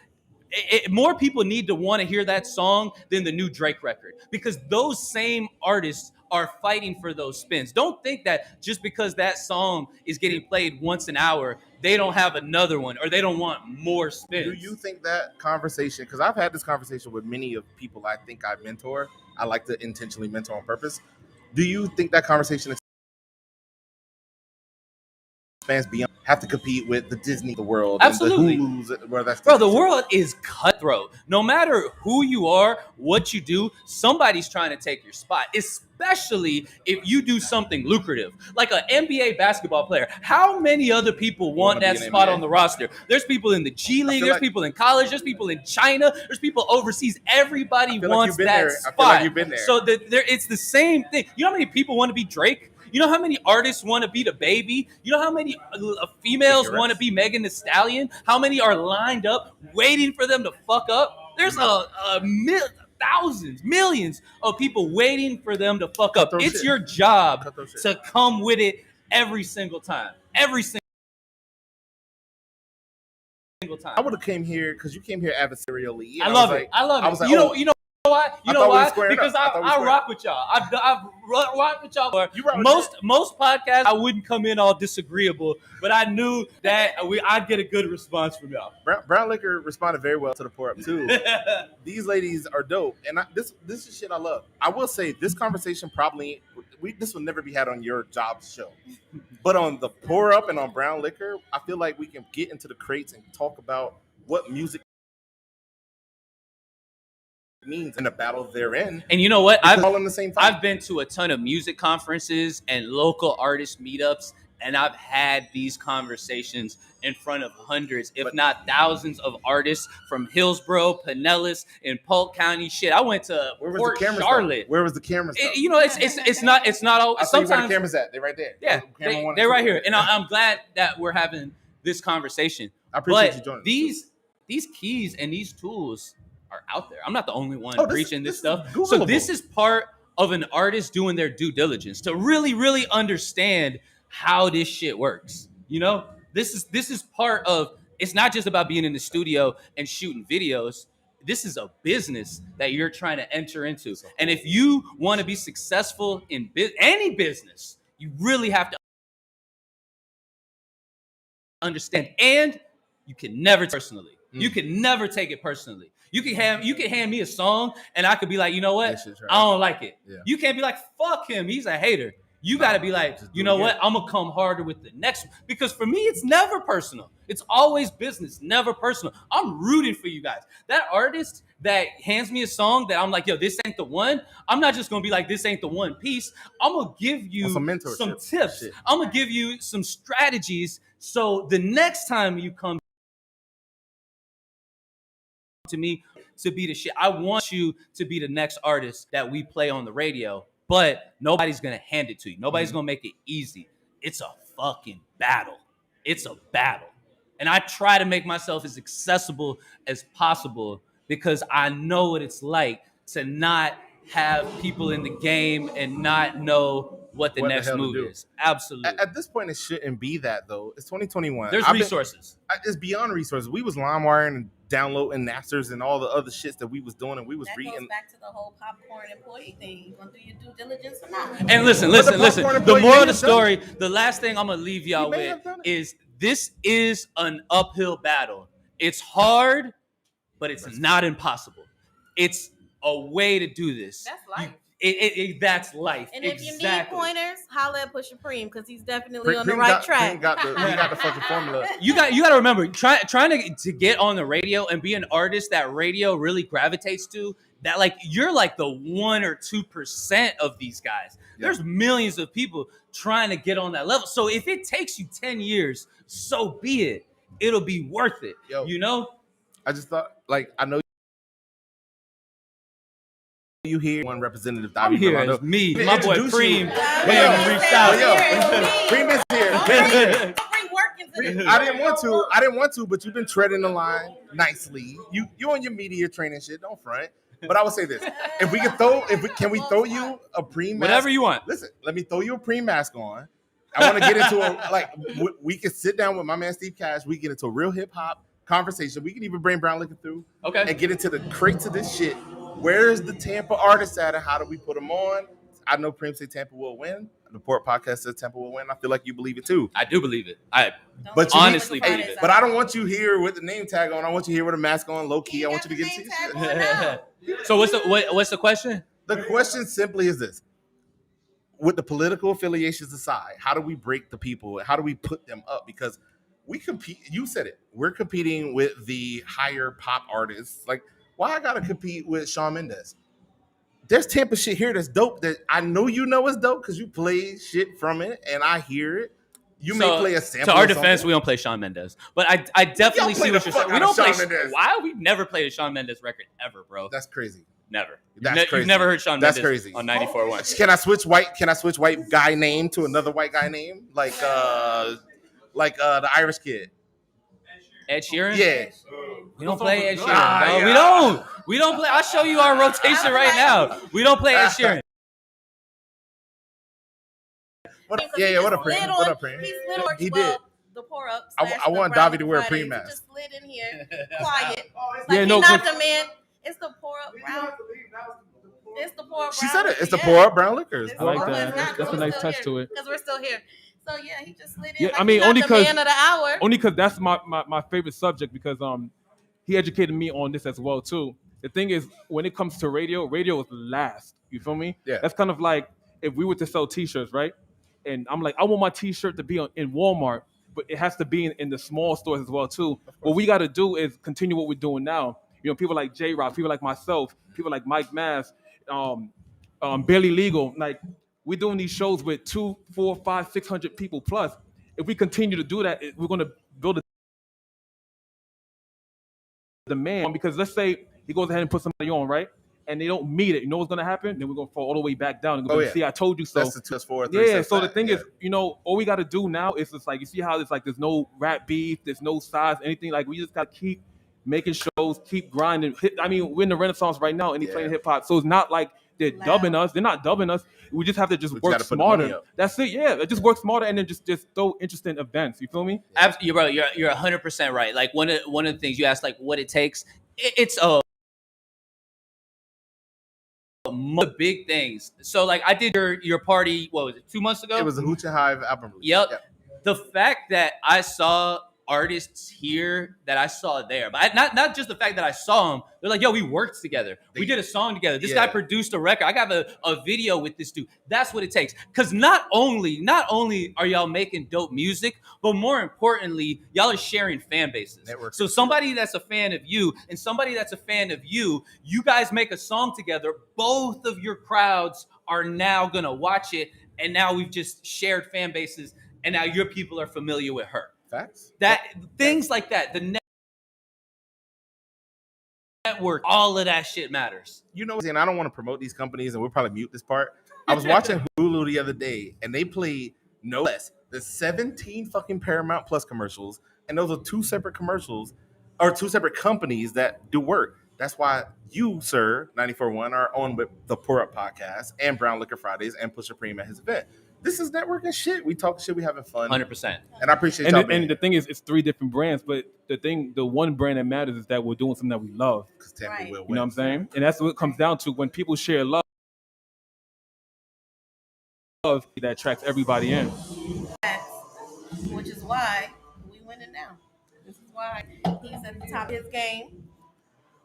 people need to want to hear that song than the new Drake record, because those same artists are fighting for those spins. Don't think that just because that song is getting played once an hour, they don't have another one or they don't want more spins. Do you think that conversation, because I've had this conversation with many of people I think I mentor, I like to intentionally mentor on purpose. Do you think that conversation expands beyond have to compete with the Disney the world? Absolutely. And the Hulus, where that's Bro, the world is cutthroat. No matter who you are, what you do, somebody's trying to take your spot, especially if you do something lucrative. Like an NBA basketball player. How many other people want that spot on the roster? There's people in the G League, there's people in college, there's people in China, there's people overseas. Everybody wants that spot. I feel like you've been there. So it's the same thing. You know how many people want to be Drake? You know how many artists want to be the Baby? You know how many females want to be Megan Thee Stallion? How many are lined up waiting for them to fuck up? There's thousands, millions of people waiting for them to fuck up. It's your job to come with it every single time. Every single time. I would have came here because you came here adversarially. I love it. I love it. You know why? You know why? Because I rock with y'all. I've rocked with y'all. Most podcasts, I wouldn't come in all disagreeable, but I knew that I'd get a good response from y'all. Brown Liquor responded very well to the pour up too. These ladies are dope, and this is shit I love. I will say this conversation this will never be had on your job show, but on the pour up and on Brown Liquor, I feel like we can get into the crates and talk about what music means in the battle they're in. And you know what? I've been to a ton of music conferences and local artist meetups, and I've had these conversations in front of hundreds, if not thousands, of artists from Hillsborough, Pinellas, and Polk County. Shit, I went to Port Charlotte. Where was the camera stuff? It's not all. Sometimes where the cameras at? They're right there. Yeah, they're right here, and I'm glad that we're having this conversation. I appreciate you joining. These keys and these tools are out there. I'm not the only one preaching this stuff. So this is part of an artist doing their due diligence to really, really understand how this shit works. You know, this is part of. It's not just about being in the studio and shooting videos. This is a business that you're trying to enter into. And if you want to be successful in any business, you really have to understand. And you can never personally. You can never take it personally. You can hand me a song and I could be like, you know what? I don't like it. Yeah. You can't be like, fuck him. He's a hater. You got to be like, you know what? I'm going to come harder with the next one. Because for me, it's never personal. It's always business, never personal. I'm rooting for you guys. That artist that hands me a song that I'm like, yo, this ain't the one. I'm not just going to be like, this ain't the one piece. I'm going to give you some tips. Shit. I'm going to give you some strategies. So the next time you come to me to be the shit. I want you to be the next artist that we play on the radio, but nobody's going to hand it to you. Nobody's going to make it easy. It's a fucking battle. It's a battle. And I try to make myself as accessible as possible because I know what it's like to not have people in the game and not know what the next move is. Absolutely. At this point, it shouldn't be that, though. It's 2021. There's resources. It's beyond resources. We was LimeWire and downloading Napsters and all the other shits that we was doing, and we was reading. That goes back to the whole popcorn employee thing. You gonna do your due diligence or not? And listen. The moral of the story, the last thing I'm gonna leave y'all with is this is an uphill battle. It's hard, but it's not impossible. It's a way to do this. That's life. That's life. And if you need pointers, holla at Pusha Preme because he's definitely on the right track. He got the fucking formula. You got to remember, trying to get on the radio and be an artist that radio really gravitates to. That like you're like the 1 or 2% of these guys. Yeah. There's millions of people trying to get on that level. So if it takes you 10 years, so be it. It'll be worth it. Yo, you know. I just thought I know. You hear one representative. I'm here. It's me, my boy Preme. Preme reached out. Preme is here. Don't bring work into I didn't want to, but you've been treading the line nicely. You on your media training shit, don't front. But I would say this: can we throw you a Preme mask? Whatever you want. Listen, let me throw you a Preme mask on. I want to get into we can sit down with my man Steve Cash. We get into a real hip hop conversation. We can even bring Brown Liquor through, okay, and get into the crates of this shit. Where's the Tampa artists at, and how do we put them on? I know Preme say Tampa will win. The Port Podcast says Tampa will win. I feel like you believe it too. I do believe it. I honestly believe it. But I don't want you here with the name tag on. I want you here with a mask on, low key. I want you to get into shit. So what's the question? The question simply is this: with the political affiliations aside, how do we break the people? How do we put them up? Because we compete. You said it. We're competing with the higher pop artists. Like, why I gotta compete with Shawn Mendes? There's Tampa shit here that's dope that I know you know is dope because you play shit from it and I hear it. You may play a sample. To our defense, we don't play Shawn Mendes, but I definitely see what you're saying. We don't play Mendes. Why? We've never played a Shawn Mendes record ever, bro. That's crazy. Never. That's crazy. You've never heard Shawn Mendes. That's crazy. On 94.1. Can I switch white guy name to another white guy name like the Irish kid? Ed Sheeran? Yeah. We don't play Ed Sheeran. Yeah. We don't play. I'll show you our rotation right now. We don't play Ed Sheeran. What a Preme. He's little. He did. The pour up. I want Davi to wear a Preme mask. He just slid in here, quiet. Yeah, he knocked him in. It's the pour up brown. It's the pour up. She said it. It's the pour up brown liquor. I like that. That's a nice touch to it. Because we're still here. So yeah, he just slid in. Yeah, like I mean, only because that's my favorite subject because he educated me on this as well too. The thing is, when it comes to radio is last. You feel me? Yeah. That's kind of like if we were to sell T-shirts, right? And I'm like, I want my T-shirt to be in Walmart, but it has to be in the small stores as well too. What we got to do is continue what we're doing now. You know, people like J-Rock, people like myself, people like Mike Mass, Barely Legal. Like, we're doing these shows with 200, 400, 500, 600 people plus. If we continue to do that, we're going to build a demand. Because let's say he goes ahead and puts somebody on, right? And they don't meet it. You know what's going to happen? Then we're going to fall all the way back down. And go, see, I told you so. That's the 2 4 Yeah, so the thing is, you know, all we got to do now is just like, you see how it's like there's no rap beef, there's no size, anything. Like, we just got to keep making shows, keep grinding. I mean, we're in the Renaissance right now, and he's playing hip hop. So it's not like they're dubbing us. They're not dubbing us. We just have to just work smarter. That's it. Yeah, just work smarter, and then just throw interesting events. You feel me? Absolutely, bro. You're 100% right. Like one of the things you asked, like what it takes. It's big things. So like I did your party. What was it? 2 months ago? It was a Hooch and Hive album release. Yep. The fact that I saw artists here that I saw there, but not just the fact that I saw them. They're like, yo, we worked together. We did a song together. This guy produced a record. I got a video with this dude. That's what it takes. Because not only are y'all making dope music, but more importantly, y'all are sharing fan bases. So somebody that's a fan of you and somebody that's a fan of you guys make a song together. Both of your crowds are now gonna watch it, and now we've just shared fan bases, and now your people are familiar with her. Facts. Things like that. The network, all of that shit matters. You know, and I don't want to promote these companies, and we'll probably mute this part. I was watching Hulu the other day, and they played no less than 17 fucking Paramount Plus commercials, and those are 2 separate commercials, or 2 separate companies that do work. That's why you, sir, 94.1, are on with the Pour Up Podcast and Brown Liquor Fridays and Pusha Preme at his event. This is networking shit. We talk shit. We having fun. 100%. And I appreciate y'all. And the thing is, it's 3 different brands, but the one brand that matters is that we're doing something that we love. Because Tampa will win. You know what I'm saying? And that's what it comes down to. When people share love, that attracts everybody in. Which is why we winning now. This is why he's at the top of his game.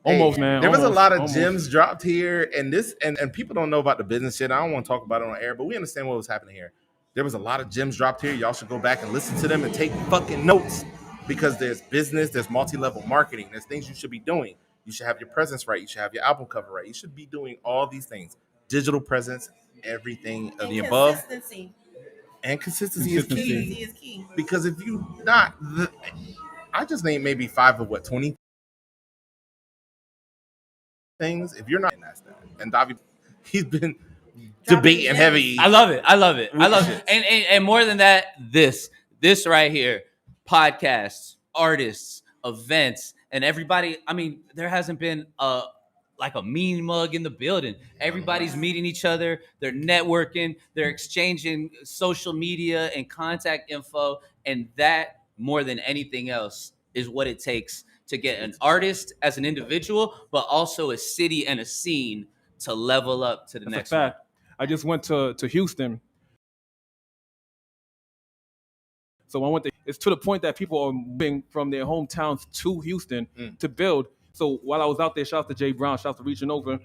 Almost, man. There was a lot of gems dropped here, and people don't know about the business shit. I don't want to talk about it on air, but we understand what was happening here. There was a lot of gems dropped here. Y'all should go back and listen to them and take fucking notes, because there's business, there's multi-level marketing, there's things you should be doing. You should have your presence right. You should have your album cover right. You should be doing all these things. Digital presence, everything of the above. And consistency is key. Because if you not, I just named maybe 5 of 20 things. If you're not, and Davi, he's been debating heavy. I love it. And more than that, this right here, podcasts, artists, events, and everybody. I mean, there hasn't been a mean mug in the building. Everybody's meeting each other. They're networking. They're exchanging social media and contact info. And that, more than anything else, is what it takes to get an artist as an individual, but also a city and a scene to level up to the next one. I just went to Houston. So I went to, it's to the point that people are moving from their hometowns to Houston to build. So while I was out there, shout out to Jay Brown, shout out to Reaching Over,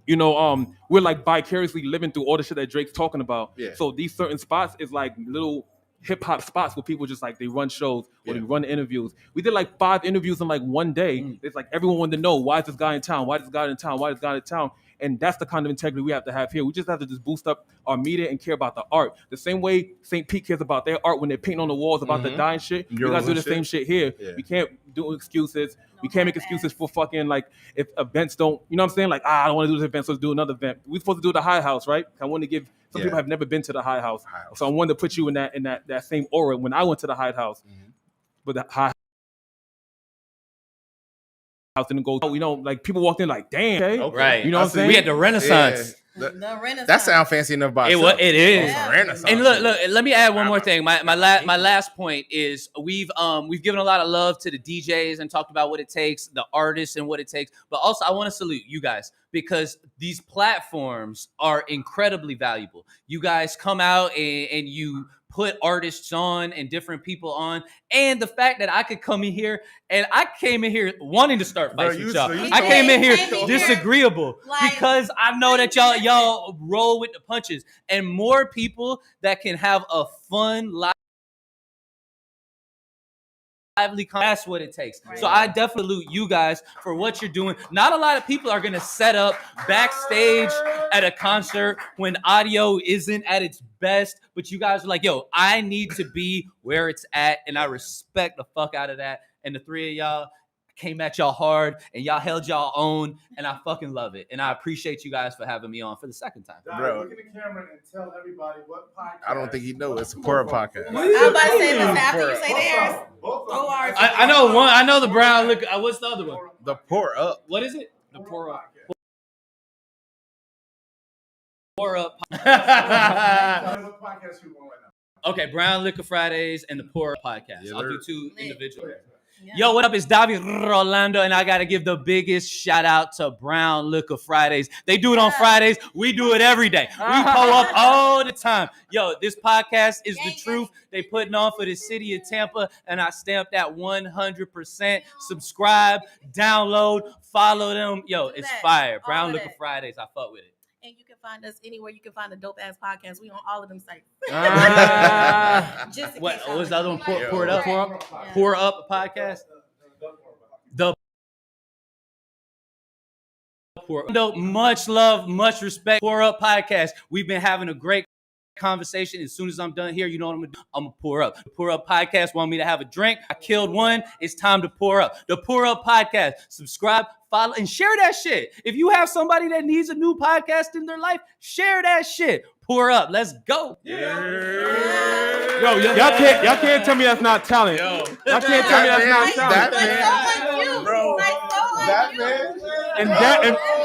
you know, we're like vicariously living through all the shit that Drake's talking about. Yeah. So these certain spots is like little hip hop spots where people just like, they run shows or they run interviews. We did like 5 interviews in like one day. It's like everyone wanted to know, why is this guy in town? Why is this guy in town? Why is this guy in town? And that's the kind of integrity we have to have here. We just have to just boost up our media and care about the art. The same way St. Pete cares about their art when they're painting on the walls about the dying shit. We gotta do the same shit here. Yeah. We can't do excuses. We can't make excuses for fucking like if events don't, you know what I'm saying? Like, I don't want to do this event, so let's do another event. We're supposed to do the High House, right? I want to give some people have never been to the High House. So I wanted to put you in that same aura when I went to the High House. But the High House didn't go, you know, like people walked in like, damn, okay. Right. You know what I'm saying? We had the Renaissance. The Renaissance. That sounds fancy enough by itself. It is. Yeah. And look, let me add one more thing. My last point is we've given a lot of love to the DJs and talked about what it takes, the artists and what it takes. But also I want to salute you guys because these platforms are incredibly valuable. You guys come out and you put artists on and different people on. And the fact that I could come in here and I came in here wanting to start fights with y'all. I came in here disagreeable because I know that y'all roll with the punches, and more people that can have a fun lively, that's what it takes. Right. So I definitely salute you guys for what you're doing. Not a lot of people are going to set up backstage at a concert when audio isn't at its best, but you guys are like, yo, I need to be where it's at, and I respect the fuck out of that. And the 3 of y'all came at y'all hard, and y'all held y'all own, and I fucking love it. And I appreciate you guys for having me on for the second time. Bro, look at the camera and tell everybody what podcast. I don't think he knows. It's a Pura podcast. I was about to say, listen, after you say theirs, I know one. I know the brown. Look, what's the other one? The Pour Up. What is it? The Pour Up. Pour Up. What podcast you want right now? Okay, Brown Liquor Fridays and the Pour Up podcast. Yeah, I'll do 2 individual. Yeah. Yo, what up? It's Davi Rolando, and I got to give the biggest shout out to Brown Liquor Fridays. They do it on Fridays. We do it every day. We pull up all the time. Yo, this podcast is the truth. They putting on for the city of Tampa, and I stamped that 100%. Subscribe, download, follow them. Yo, it's fire. Brown Liquor Fridays. I fuck with it. And you can find us anywhere you can find a dope ass podcast. We on all of them sites. Just what was the other one? Pour It Up. Pour Up podcast. The Pour Up. Much love, much respect. Pour Up podcast. We've been having a great conversation. As soon as I'm done here, you know what I'm gonna do? I'm gonna pour up. The Pour Up podcast want me to have a drink. I killed one. It's time to pour up. The Pour Up podcast. Subscribe, follow, and share that shit. If you have somebody that needs a new podcast in their life, share that shit. Pour up. Let's go. Yeah. Yo, y'all can't tell me that's not talent. Y'all can't tell me that's not talent. That man, bro. That man.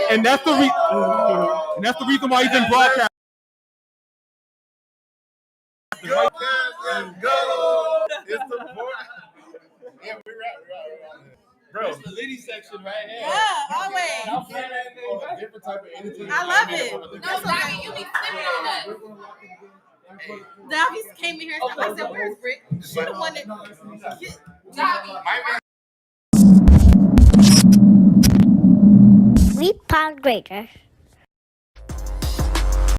And that's the reason why he's in broadcast. Go. It's the boy. Yeah, we're right. Bro. It's the Liddy section right here. Yeah, always. Different type of energy. I love it. No, Davi, you be sipping on that. Davi came in here and stuff. I said, where's Britt? She the one that... Davi. We pound greater.